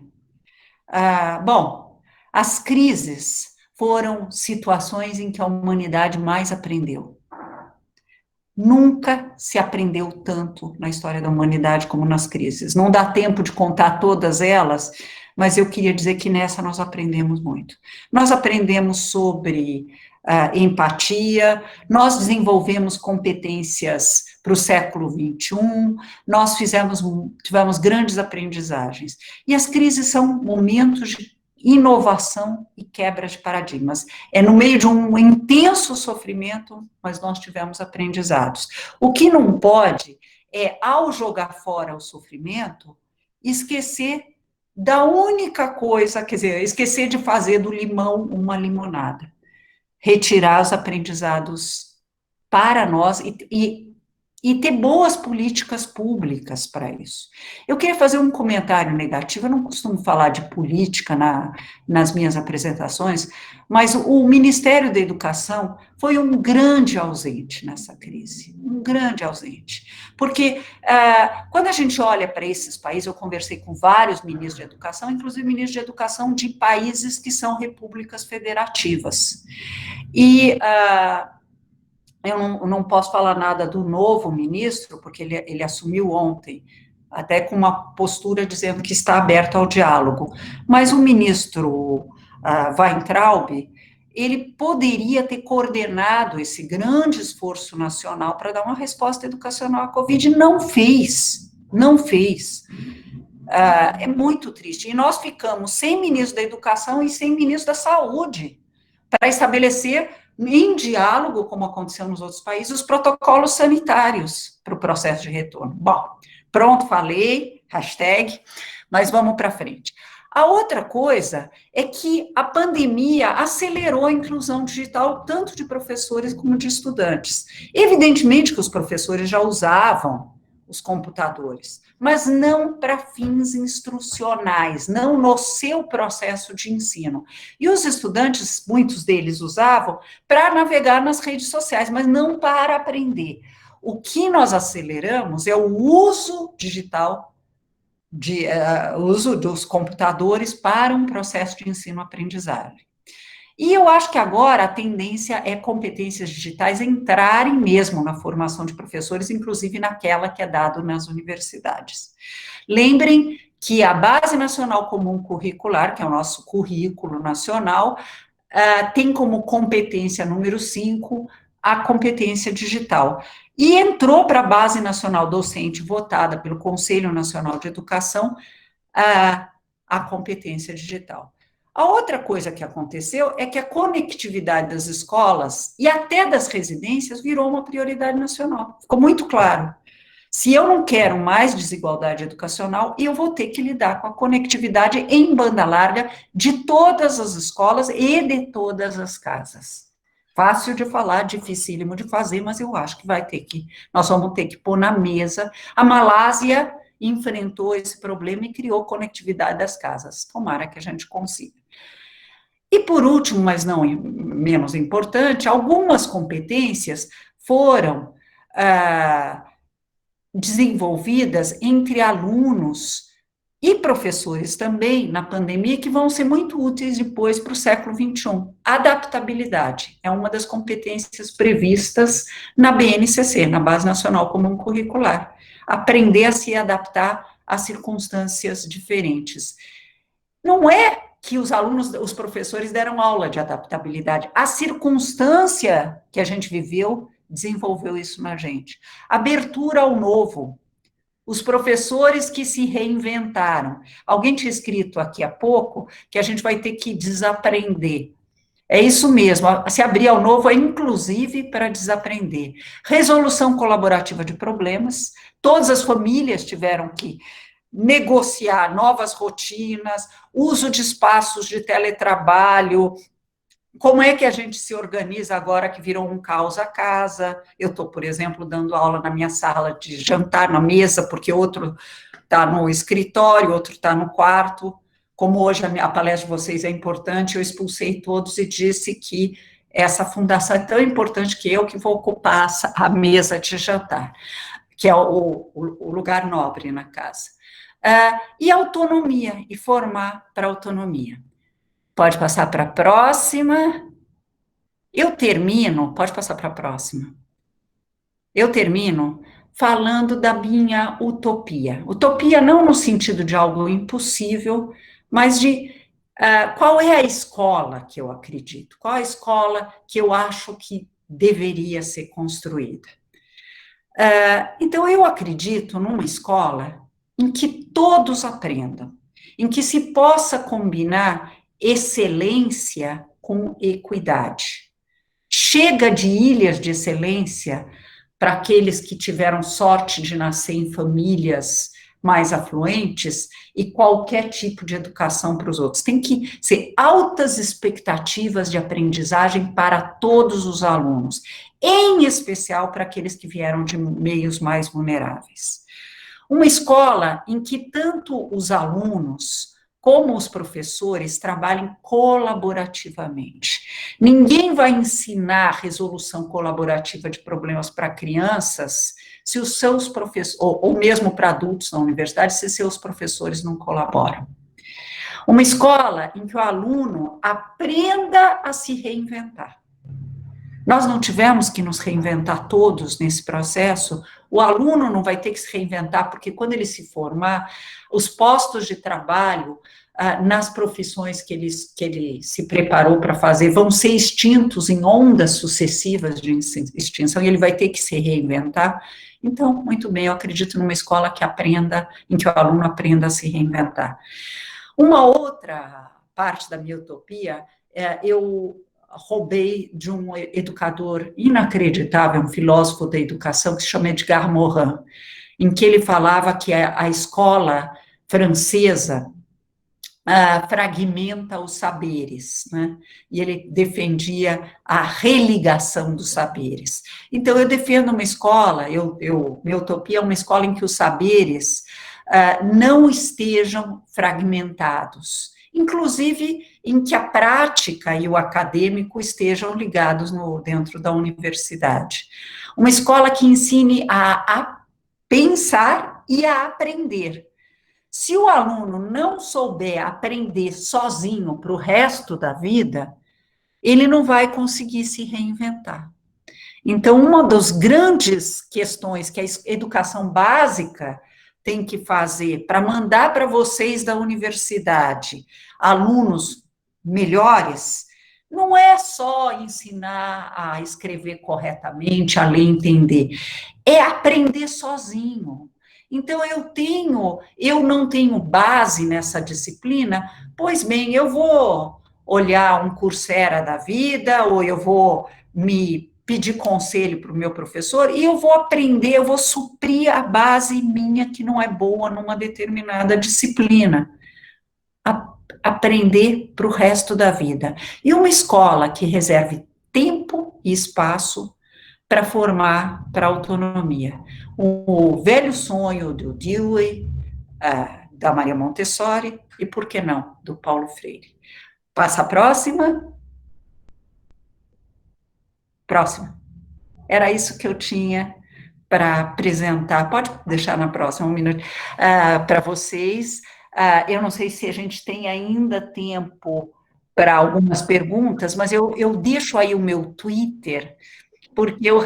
Bom, as crises foram situações em que a humanidade mais aprendeu. Nunca se aprendeu tanto na história da humanidade como nas crises. Não dá tempo de contar todas elas, mas eu queria dizer que nessa nós aprendemos muito. Nós aprendemos sobre empatia, nós desenvolvemos competências para o século XXI, nós tivemos grandes aprendizagens. E as crises são momentos de inovação e quebra de paradigmas. É no meio de um intenso sofrimento, mas nós tivemos aprendizados. O que não pode é, ao jogar fora o sofrimento, esquecer da única coisa, quer dizer, esquecer de fazer do limão uma limonada. Retirar os aprendizados para nós e ter boas políticas públicas para isso. Eu queria fazer um comentário negativo, eu não costumo falar de política nas minhas apresentações, mas o Ministério da Educação foi um grande ausente nessa crise, um grande ausente, porque quando a gente olha para esses países, eu conversei com vários ministros de educação, inclusive ministros de educação de países que são repúblicas federativas, e eu não posso falar nada do novo ministro, porque ele assumiu ontem, até com uma postura dizendo que está aberto ao diálogo. Mas o ministro Weintraub, ele poderia ter coordenado esse grande esforço nacional para dar uma resposta educacional à Covid, não fez. É muito triste. E nós ficamos sem ministro da Educação e sem ministro da Saúde, para estabelecer em diálogo, como aconteceu nos outros países, os protocolos sanitários para o processo de retorno. Bom, pronto, falei, hashtag, mas vamos para frente. A outra coisa é que a pandemia acelerou a inclusão digital, tanto de professores como de estudantes. Evidentemente que os professores já usavam os computadores, mas não para fins instrucionais, não no seu processo de ensino. E os estudantes, muitos deles usavam para navegar nas redes sociais, mas não para aprender. O que nós aceleramos é o uso digital, uso dos computadores para um processo de ensino-aprendizagem. E eu acho que agora a tendência é competências digitais entrarem mesmo na formação de professores, inclusive naquela que é dada nas universidades. Lembrem que a Base Nacional Comum Curricular, que é o nosso currículo nacional, tem como competência número 5 a competência digital. E entrou para a Base Nacional Docente, votada pelo Conselho Nacional de Educação, a competência digital. A outra coisa que aconteceu é que a conectividade das escolas e até das residências virou uma prioridade nacional. Ficou muito claro. Se eu não quero mais desigualdade educacional, eu vou ter que lidar com a conectividade em banda larga de todas as escolas e de todas as casas. Fácil de falar, dificílimo de fazer, mas eu acho que nós vamos ter que pôr na mesa. A Malásia enfrentou esse problema e criou conectividade das casas. Tomara que a gente consiga. E por último, mas não menos importante, algumas competências foram desenvolvidas entre alunos e professores também, na pandemia, que vão ser muito úteis depois para o século XXI. Adaptabilidade é uma das competências previstas na BNCC, na Base Nacional Comum Curricular. Aprender a se adaptar a circunstâncias diferentes. Não é que os alunos, os professores deram aula de adaptabilidade, a circunstância que a gente viveu desenvolveu isso na gente. Abertura ao novo. Os professores que se reinventaram. Alguém tinha escrito aqui há pouco que a gente vai ter que desaprender. É isso mesmo, se abrir ao novo é inclusive para desaprender. Resolução colaborativa de problemas, todas as famílias tiveram que negociar novas rotinas, uso de espaços de teletrabalho. Como é que a gente se organiza agora que virou um caos a casa? Eu estou, por exemplo, dando aula na minha sala de jantar, na mesa, porque outro está no escritório, outro está no quarto. Como hoje a palestra de vocês é importante, eu expulsei todos e disse que essa fundação é tão importante que eu que vou ocupar a mesa de jantar, que é o lugar nobre na casa. E autonomia, e formar para autonomia. Pode passar para a próxima. Eu termino, pode passar para a próxima. Eu termino falando da minha utopia. Utopia não no sentido de algo impossível, mas de qual é a escola que eu acredito, qual a escola que eu acho que deveria ser construída. Então, eu acredito numa escola em que todos aprendam, em que se possa combinar excelência com equidade. Chega de ilhas de excelência para aqueles que tiveram sorte de nascer em famílias mais afluentes e qualquer tipo de educação para os outros. Tem que ser altas expectativas de aprendizagem para todos os alunos, em especial para aqueles que vieram de meios mais vulneráveis. Uma escola em que tanto os alunos como os professores trabalhem colaborativamente. Ninguém vai ensinar resolução colaborativa de problemas para crianças se os seus professores, ou mesmo para adultos na universidade, se seus professores não colaboram. Uma escola em que o aluno aprenda a se reinventar. Nós não tivemos que nos reinventar todos nesse processo, o aluno não vai ter que se reinventar, porque quando ele se formar, os postos de trabalho nas profissões que ele se preparou para fazer vão ser extintos em ondas sucessivas de extinção, e ele vai ter que se reinventar. Então, muito bem, eu acredito numa escola que aprenda, em que o aluno aprenda a se reinventar. Uma outra parte da minha utopia, eu roubei de um educador inacreditável, um filósofo da educação, que se chama Edgar Morin, em que ele falava que a escola francesa fragmenta os saberes, né? E ele defendia a religação dos saberes. Então, eu defendo uma escola, minha utopia é uma escola em que os saberes não estejam fragmentados, inclusive em que a prática e o acadêmico estejam ligados dentro da universidade. Uma escola que ensine a pensar e a aprender. Se o aluno não souber aprender sozinho para o resto da vida, ele não vai conseguir se reinventar. Então, uma das grandes questões que a educação básica tem que fazer para mandar para vocês da universidade alunos melhores, não é só ensinar a escrever corretamente, a ler e entender, é aprender sozinho. Então, eu não tenho base nessa disciplina, pois bem, eu vou olhar um Coursera da vida, ou eu vou me pedir conselho para o meu professor, e eu vou aprender, eu vou suprir a base minha que não é boa numa determinada disciplina. Aprender para o resto da vida. E uma escola que reserve tempo e espaço para formar para a autonomia. O velho sonho do Dewey, da Maria Montessori, e por que não, do Paulo Freire. Passa a próxima. Próxima. Era isso que eu tinha para apresentar, pode deixar na próxima, um minuto, para vocês. Eu não sei se a gente tem ainda tempo para algumas perguntas, mas eu deixo aí o meu Twitter, porque eu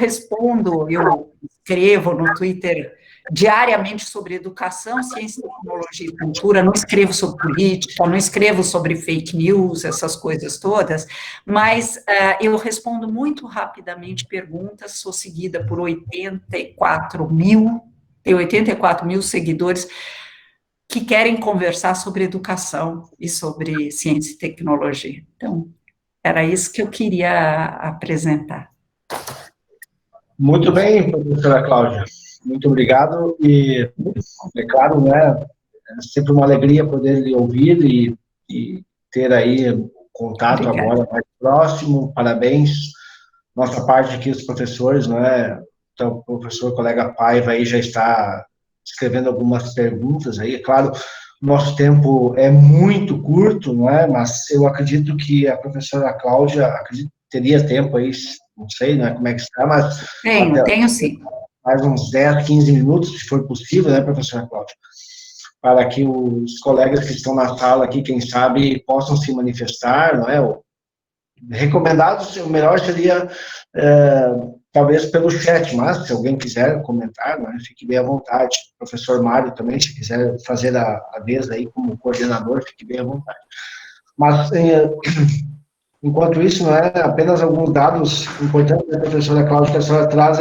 escrevo no Twitter diariamente sobre educação, ciência, tecnologia e cultura, não escrevo sobre política, não escrevo sobre fake news, essas coisas todas, mas eu respondo muito rapidamente perguntas, sou seguida por 84 mil seguidores que querem conversar sobre educação e sobre ciência e tecnologia. Então, era isso que eu queria apresentar. Muito bem, professora Cláudia. Muito obrigado. E, é claro, né, é sempre uma alegria poder lhe ouvir e ter aí contato agora mais próximo. Parabéns. Nossa parte aqui, os professores, né? Então, o professor, colega Paiva aí já está escrevendo algumas perguntas aí. É claro, nosso tempo é muito curto, não é? Mas eu acredito que a professora Cláudia teria tempo aí, não sei, né, como é que está, mas... Tenho sim. Mais uns 10, 15 minutos, se for possível, né, professora Cláudia? Para que os colegas que estão na sala aqui, quem sabe, possam se manifestar, não é? Recomendados, o melhor seria, talvez pelo chat, mas se alguém quiser comentar, né, fique bem à vontade. O professor Mário também, se quiser fazer a vez aí como coordenador, fique bem à vontade. Mas, enquanto isso, não é apenas alguns dados importantes da professora Cláudia que a senhora traz,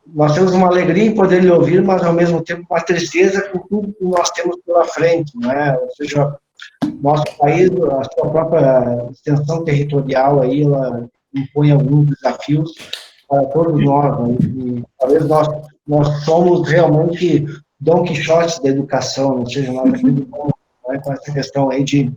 nós temos uma alegria em poder lhe ouvir, mas ao mesmo tempo uma tristeza com tudo que nós temos pela frente, não é? Ou seja, nosso país, a sua própria extensão territorial aí, ela impõe alguns desafios para todos nós, né? E talvez nós somos realmente Dom Quixote da educação, ou seja, nós acreditamos, né, com essa questão aí de...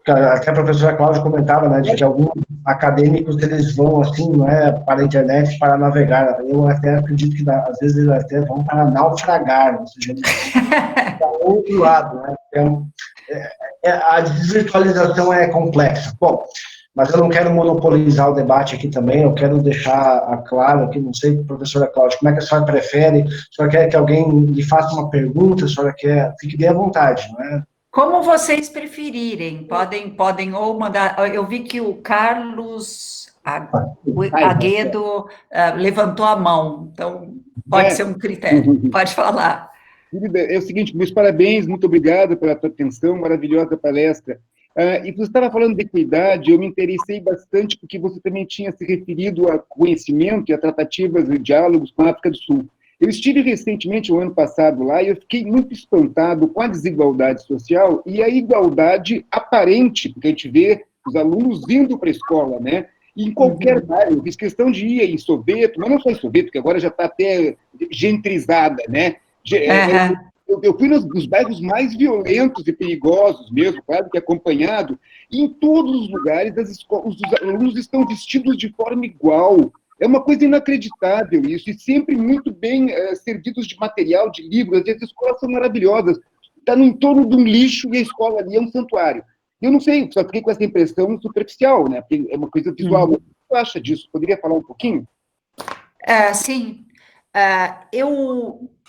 Até a professora Cláudia comentava, né, de que alguns acadêmicos, eles vão, assim, não é, para a internet para navegar. Eu até acredito que, às vezes, eles até vão para naufragar, ou seja, eles vão para o outro lado, né? Então, a desvirtualização é complexa. Bom, mas eu não quero monopolizar o debate aqui também, eu quero deixar claro aqui, não sei, professora Cláudia, como é que a senhora prefere? A senhora quer que alguém lhe faça uma pergunta? A senhora quer... Fique bem à vontade, não é? Como vocês preferirem, podem ou mandar... Eu vi que o Carlos Aguedo levantou a mão, então pode ser um critério, pode falar. É o seguinte, meus parabéns, muito obrigado pela tua atenção, maravilhosa palestra. E você estava falando de equidade, eu me interessei bastante porque você também tinha se referido a conhecimento e a tratativas e diálogos com a África do Sul. Eu estive recentemente, o ano passado, lá, e eu fiquei muito espantado com a desigualdade social e a igualdade aparente, porque a gente vê os alunos indo para a escola, né? E em qualquer bairro, eu fiz questão de ir em Soweto, mas não só em Soweto, que agora já está até gentrizada, né? Eu fui nos bairros mais violentos e perigosos mesmo, claro que acompanhado, e em todos os lugares os alunos estão vestidos de forma igual. É uma coisa inacreditável isso, e sempre muito bem servidos de material, de livros. As escolas são maravilhosas, está no entorno de um lixo e a escola ali é um santuário. Eu não sei, só fiquei com essa impressão superficial, né? Porque é uma coisa visual. O que você acha disso? Poderia falar um pouquinho? Sim.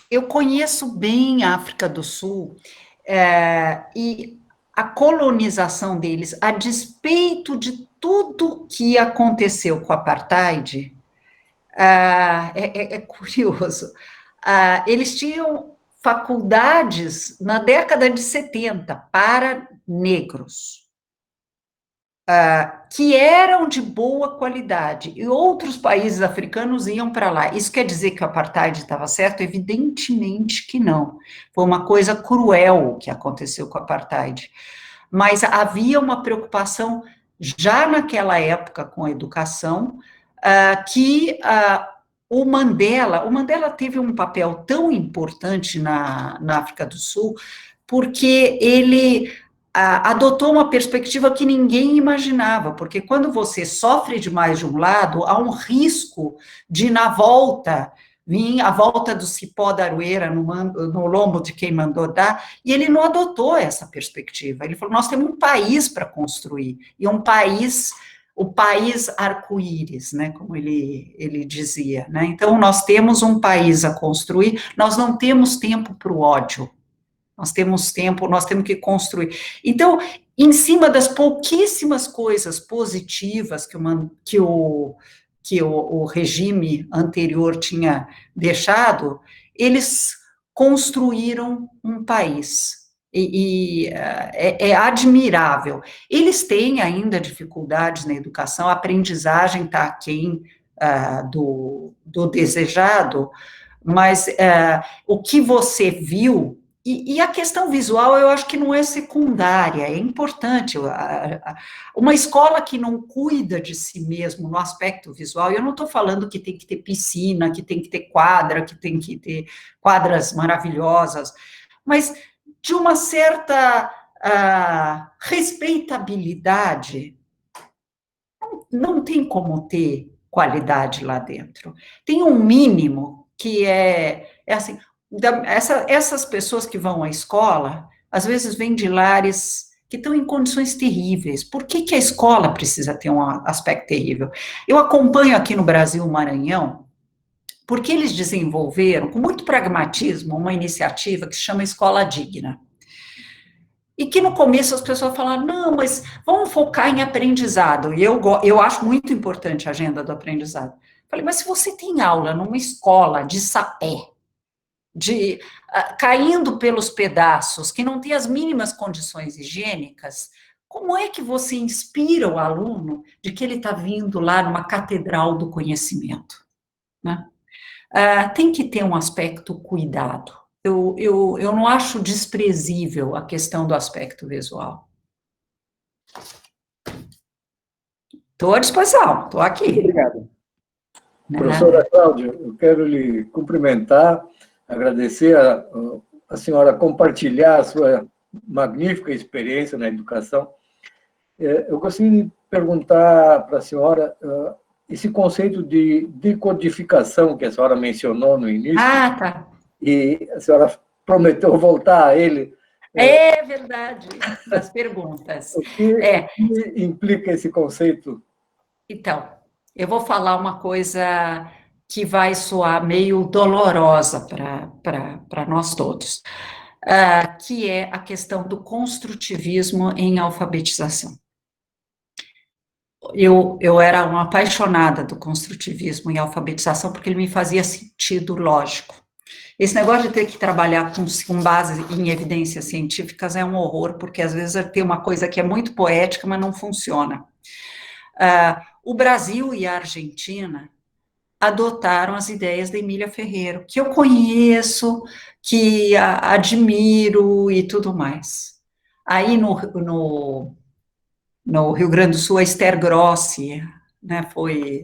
Eu conheço bem a África do Sul e a colonização deles, a despeito de tudo que aconteceu com o apartheid, é curioso. Eles tinham faculdades na década de 70 para negros, que eram de boa qualidade, e outros países africanos iam para lá. Isso quer dizer que o apartheid estava certo? Evidentemente que não. Foi uma coisa cruel que aconteceu com o apartheid. Mas havia uma preocupação, já naquela época, com a educação, que o Mandela teve um papel tão importante na África do Sul, porque ele adotou uma perspectiva que ninguém imaginava, porque quando você sofre demais de um lado, há um risco de, na volta, vir a volta do cipó da aroeira no lombo de quem mandou dar, e ele não adotou essa perspectiva. Ele falou, nós temos um país para construir, e um país o país arco-íris, né, como ele dizia, né? Então, nós temos um país a construir, nós não temos tempo para o ódio, nós temos tempo, nós temos que construir. Então, em cima das pouquíssimas coisas positivas que o regime anterior tinha deixado, eles construíram um país. É admirável. Eles têm ainda dificuldades na educação, a aprendizagem está aquém do desejado, mas o que você viu, e a questão visual eu acho que não é secundária, é importante. Uma escola que não cuida de si mesmo no aspecto visual, eu não estou falando que tem que ter piscina, que tem que ter quadra, que tem que ter quadras maravilhosas, mas de uma certa respeitabilidade, não tem como ter qualidade lá dentro. Tem um mínimo que é assim, essas pessoas que vão à escola, às vezes vêm de lares que estão em condições terríveis. Por que a escola precisa ter um aspecto terrível? Eu acompanho aqui no Brasil o Maranhão, porque eles desenvolveram, com muito pragmatismo, uma iniciativa que se chama Escola Digna. E que no começo as pessoas falaram, não, mas vamos focar em aprendizado. E eu acho muito importante a agenda do aprendizado. Falei, mas se você tem aula numa escola de sapé, caindo pelos pedaços, que não tem as mínimas condições higiênicas, como é que você inspira o aluno de que ele está vindo lá numa catedral do conhecimento? Né? Tem que ter um aspecto cuidado. Eu não acho desprezível a questão do aspecto visual. Estou à disposição, estou aqui. Muito obrigado. Professora Cláudia, eu quero lhe cumprimentar, agradecer a senhora compartilhar a sua magnífica experiência na educação. Eu gostaria de perguntar para a senhora esse conceito de decodificação que a senhora mencionou no início. Tá. E a senhora prometeu voltar a ele. É verdade, das perguntas. O que implica esse conceito? Então, eu vou falar uma coisa que vai soar meio dolorosa para nós todos, que é a questão do construtivismo em alfabetização. Eu era uma apaixonada do construtivismo em alfabetização, porque ele me fazia sentido lógico. Esse negócio de ter que trabalhar com base em evidências científicas é um horror, porque às vezes tem uma coisa que é muito poética, mas não funciona. O Brasil e a Argentina adotaram as ideias da Emília Ferreiro, que eu conheço, que admiro e tudo mais. Aí no Rio Grande do Sul, a Esther Grossi, né,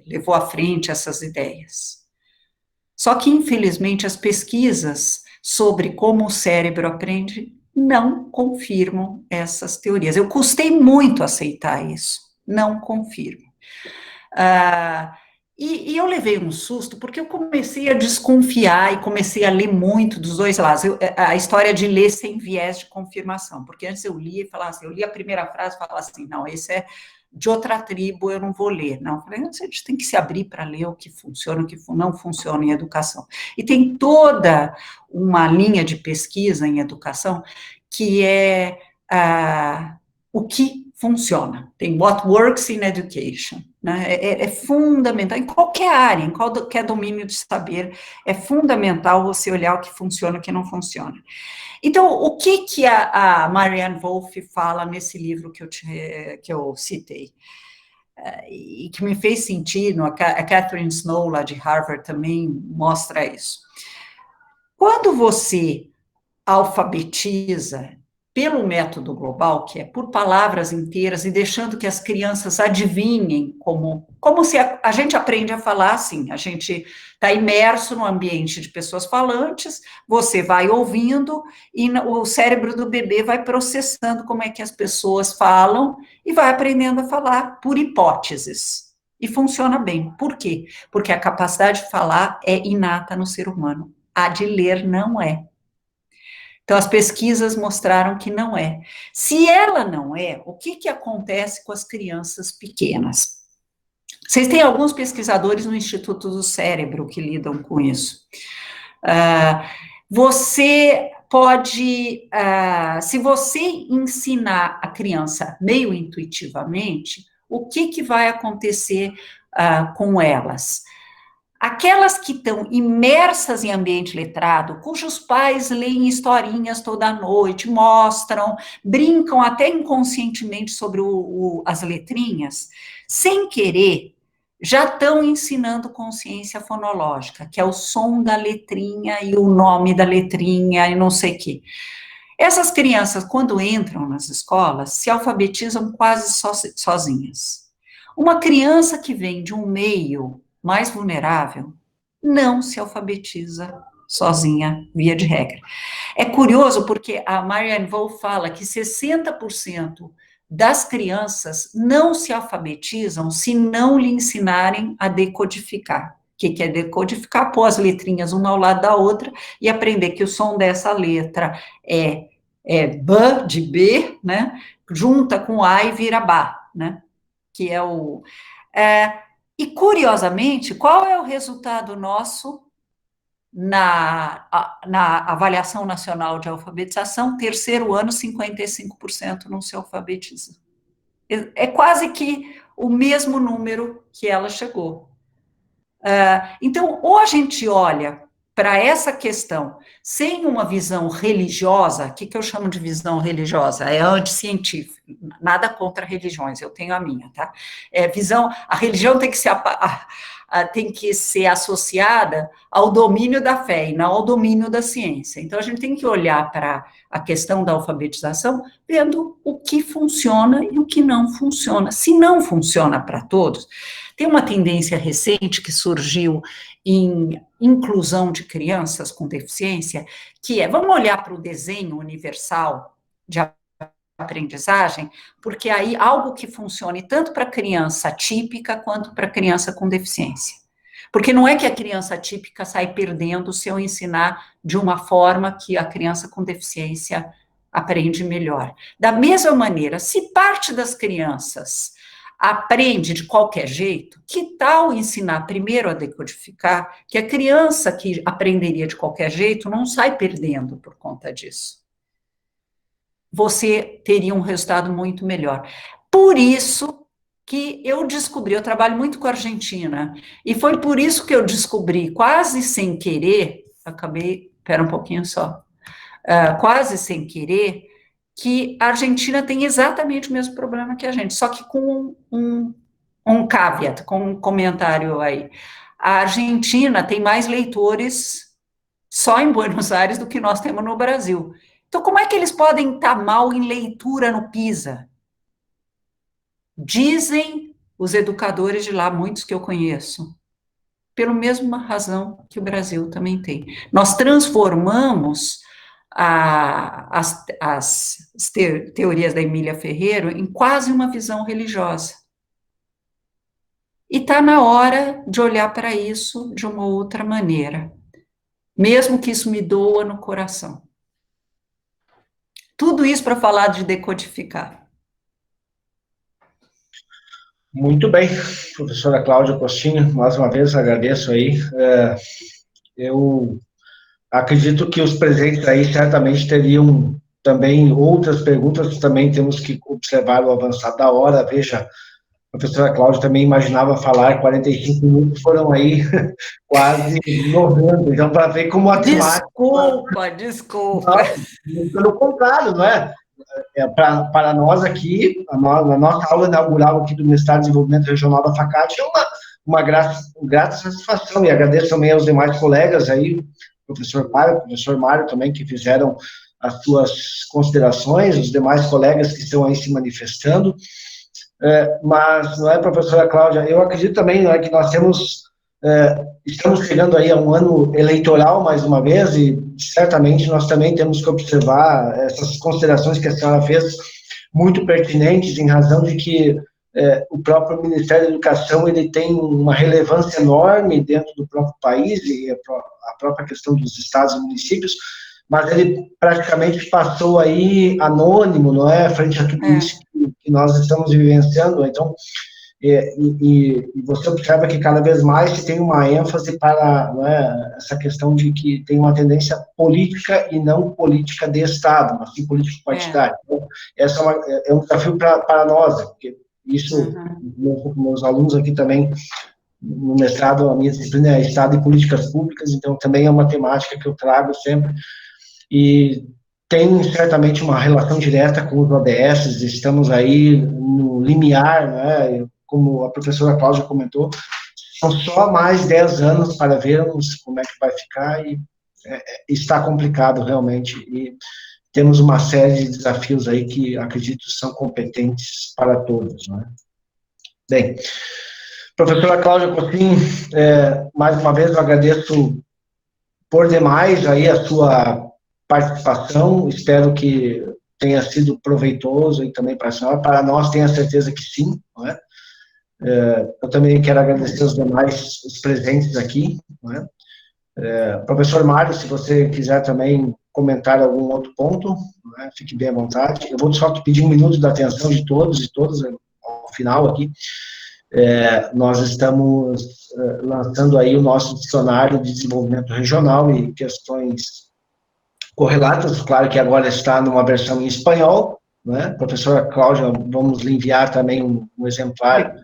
levou à frente essas ideias. Só que, infelizmente, as pesquisas sobre como o cérebro aprende não confirmam essas teorias. Eu custei muito aceitar isso, não confirmo. E eu levei um susto, porque eu comecei a desconfiar e comecei a ler muito dos dois lados. A história de ler sem viés de confirmação, porque antes eu lia e falava assim, eu li a primeira frase e falava assim, não, esse é de outra tribo, eu não vou ler. Não, eu falei, a gente tem que se abrir para ler o que funciona, o que não funciona em educação. E tem toda uma linha de pesquisa em educação que é o que funciona. Tem what works in education, né? É fundamental, em qualquer área, em qualquer domínio de saber, é fundamental você olhar o que funciona e o que não funciona. Então, o que a Marianne Wolf fala nesse livro que eu citei? E que me fez sentido, a Catherine Snow, lá de Harvard, também mostra isso. Quando você alfabetiza pelo método global, que é por palavras inteiras e deixando que as crianças adivinhem como se a gente aprende a falar assim, a gente está imerso no ambiente de pessoas falantes, você vai ouvindo e o cérebro do bebê vai processando como é que as pessoas falam e vai aprendendo a falar por hipóteses. E funciona bem. Por quê? Porque a capacidade de falar é inata no ser humano. A de ler não é. Então, as pesquisas mostraram que não é. Se ela não é, o que acontece com as crianças pequenas? Vocês têm alguns pesquisadores no Instituto do Cérebro que lidam com isso. Você pode, se você ensinar a criança meio intuitivamente, o que vai acontecer com elas? Aquelas que estão imersas em ambiente letrado, cujos pais leem historinhas toda noite, mostram, brincam até inconscientemente sobre as letrinhas, sem querer, já estão ensinando consciência fonológica, que é o som da letrinha e o nome da letrinha e não sei o quê. Essas crianças, quando entram nas escolas, se alfabetizam quase sozinhas. Uma criança que vem de um meio mais vulnerável não se alfabetiza sozinha, via de regra. É curioso porque a Marianne Wolf fala que 60% das crianças não se alfabetizam se não lhe ensinarem a decodificar. O que é decodificar? Pôr as letrinhas uma ao lado da outra e aprender que o som dessa letra é B de B, né? Junta com A e vira Bá, né? Que é o... e, curiosamente, qual é o resultado nosso na avaliação nacional de alfabetização? Terceiro ano, 55% não se alfabetiza. É quase que o mesmo número que ela chegou. Então, ou a gente olha para essa questão sem uma visão religiosa, o que eu chamo de visão religiosa? É anticientífica, nada contra religiões, eu tenho a minha, tá? A religião tem que ser associada ao domínio da fé e não ao domínio da ciência. Então, a gente tem que olhar para a questão da alfabetização vendo o que funciona e o que não funciona. Se não funciona para todos, tem uma tendência recente que surgiu em inclusão de crianças com deficiência, que vamos olhar para o desenho universal de aprendizagem, porque aí algo que funcione tanto para criança típica quanto para criança com deficiência. Porque não é que a criança típica sai perdendo se eu ensinar de uma forma que a criança com deficiência aprende melhor. Da mesma maneira, se parte das crianças aprende de qualquer jeito, que tal ensinar primeiro a decodificar, que a criança que aprenderia de qualquer jeito não sai perdendo por conta disso? Você teria um resultado muito melhor. Por isso que eu trabalho muito com a Argentina, e foi por isso que eu descobri, quase sem querer, espera um pouquinho só, quase sem querer, que a Argentina tem exatamente o mesmo problema que a gente, só que com um caveat, com um comentário aí. A Argentina tem mais leitores só em Buenos Aires do que nós temos no Brasil. Então, como é que eles podem estar mal em leitura no PISA? Dizem os educadores de lá, muitos que eu conheço, pela mesma razão que o Brasil também tem. Nós transformamos as teorias da Emília Ferreiro em quase uma visão religiosa. E está na hora de olhar para isso de uma outra maneira, mesmo que isso me doa no coração. Tudo isso para falar de decodificar. Muito bem, professora Cláudia Costinha, mais uma vez agradeço aí. Eu acredito que os presentes aí certamente teriam também outras perguntas, também temos que observar o avançar da hora. Veja, a professora Cláudia também imaginava falar 45 minutos, foram aí quase 90, então para ver como a Desculpa. Não, pelo contrário, não é? Para nós aqui, a nossa aula inaugural aqui do Mestrado de Desenvolvimento Regional da FACAT é uma grata satisfação, e agradeço também aos demais colegas aí, professor Mário também, que fizeram as suas considerações, os demais colegas que estão aí se manifestando, mas, não é, professora Cláudia, eu acredito também, não é, que nós estamos chegando aí a um ano eleitoral, mais uma vez, e certamente nós também temos que observar essas considerações que a senhora fez, muito pertinentes, em razão de que o próprio Ministério da Educação ele tem uma relevância enorme dentro do próprio país, e a própria questão dos estados e municípios, mas ele praticamente passou aí anônimo, não é, frente a tudo isso que nós estamos vivenciando. Então, E você observa que cada vez mais se tem uma ênfase para, não é, essa questão de que tem uma tendência política e não política de Estado, mas sim política partidária. Então, essa é um desafio para nós, porque isso, meus alunos aqui também, no mestrado, a minha disciplina é Estado e Políticas Públicas, então também é uma temática que eu trago sempre, e tem certamente uma relação direta com os ODS, estamos aí no limiar, né, como a professora Cláudia comentou, são só mais 10 anos para vermos como é que vai ficar, e está complicado realmente, e temos uma série de desafios aí que acredito são competentes para todos, né? Bem, professora Cláudia Cotrim, mais uma vez eu agradeço por demais aí a sua participação, espero que tenha sido proveitoso e também para a senhora, para nós tenho a certeza que sim, não é? Eu também quero agradecer os demais os presentes aqui, não é? Professor Mário, se você quiser também comentar algum outro ponto, não é? Fique bem à vontade. Eu vou só pedir um minuto da atenção de todos e todas ao final aqui. Nós estamos lançando aí o nosso dicionário de desenvolvimento regional e questões correlatas, claro que agora está numa versão em espanhol, né? Professora Cláudia, vamos lhe enviar também um exemplar.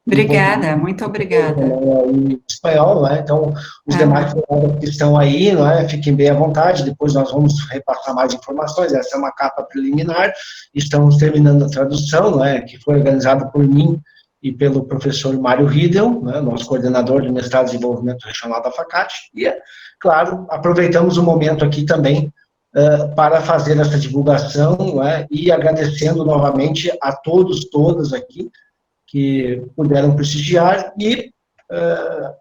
Obrigada, muito obrigada. Em espanhol, né? Então, os demais que estão aí, não é? Fiquem bem à vontade, depois nós vamos repassar mais informações, essa é uma capa preliminar, estamos terminando a tradução, não é? Que foi organizada por mim e pelo professor Mário Riedel, né? Nosso coordenador de mestrado de desenvolvimento regional da FACAT, e, claro, aproveitamos o momento aqui também para fazer essa divulgação, não é? E agradecendo novamente a todos, todas aqui, que puderam prestigiar, e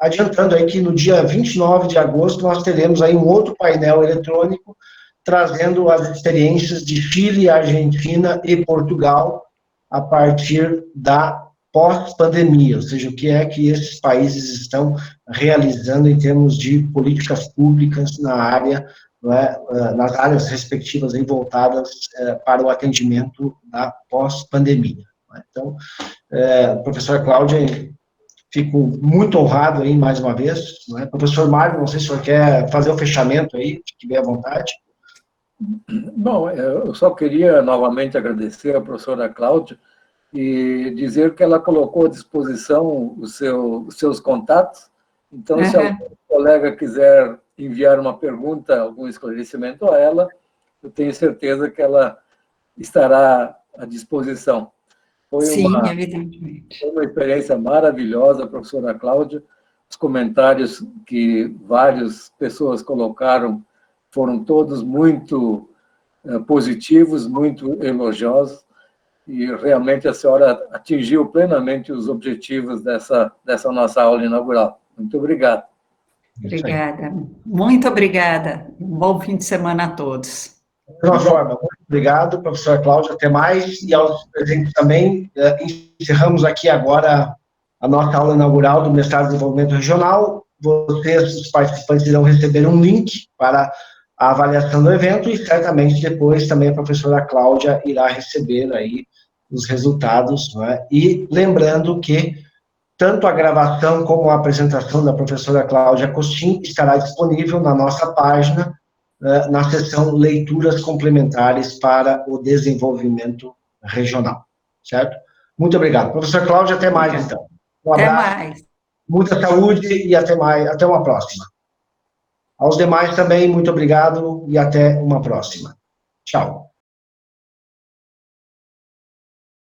adiantando aí que no dia 29 de agosto nós teremos aí um outro painel eletrônico trazendo as experiências de Chile, Argentina e Portugal a partir da pós-pandemia, ou seja, o que é que esses países estão realizando em termos de políticas públicas na área, nas áreas respectivas aí voltadas para o atendimento da pós-pandemia. Então, professora Cláudia, fico muito honrado aí mais uma vez, né? Professor Mário, não sei se o senhor quer fazer o fechamento aí, fique bem à vontade. Bom, eu só queria novamente agradecer à professora Cláudia e dizer que ela colocou à disposição os seus contatos, então se algum colega quiser enviar uma pergunta, algum esclarecimento a ela, eu tenho certeza que ela estará à disposição. Sim, evidentemente. Foi uma experiência maravilhosa, professora Cláudia. Os comentários que várias pessoas colocaram foram todos muito positivos, muito elogiosos, e realmente a senhora atingiu plenamente os objetivos dessa nossa aula inaugural. Muito obrigado. Obrigada. Muito obrigada. Um bom fim de semana a todos. De uma forma, muito obrigado, professora Cláudia, até mais, e aos presentes também. Encerramos aqui agora a nossa aula inaugural do Mestrado de Desenvolvimento Regional. Vocês, os participantes, irão receber um link para a avaliação do evento, e certamente depois também a professora Cláudia irá receber aí os resultados, né? E lembrando que tanto a gravação como a apresentação da professora Cláudia Costin estará disponível na nossa página, na seção Leituras Complementares para o Desenvolvimento Regional, certo? Muito obrigado. Professora Cláudia, até mais, então. Um abraço, até mais. Muita saúde e até mais, até uma próxima. Aos demais também, muito obrigado e até uma próxima. Tchau.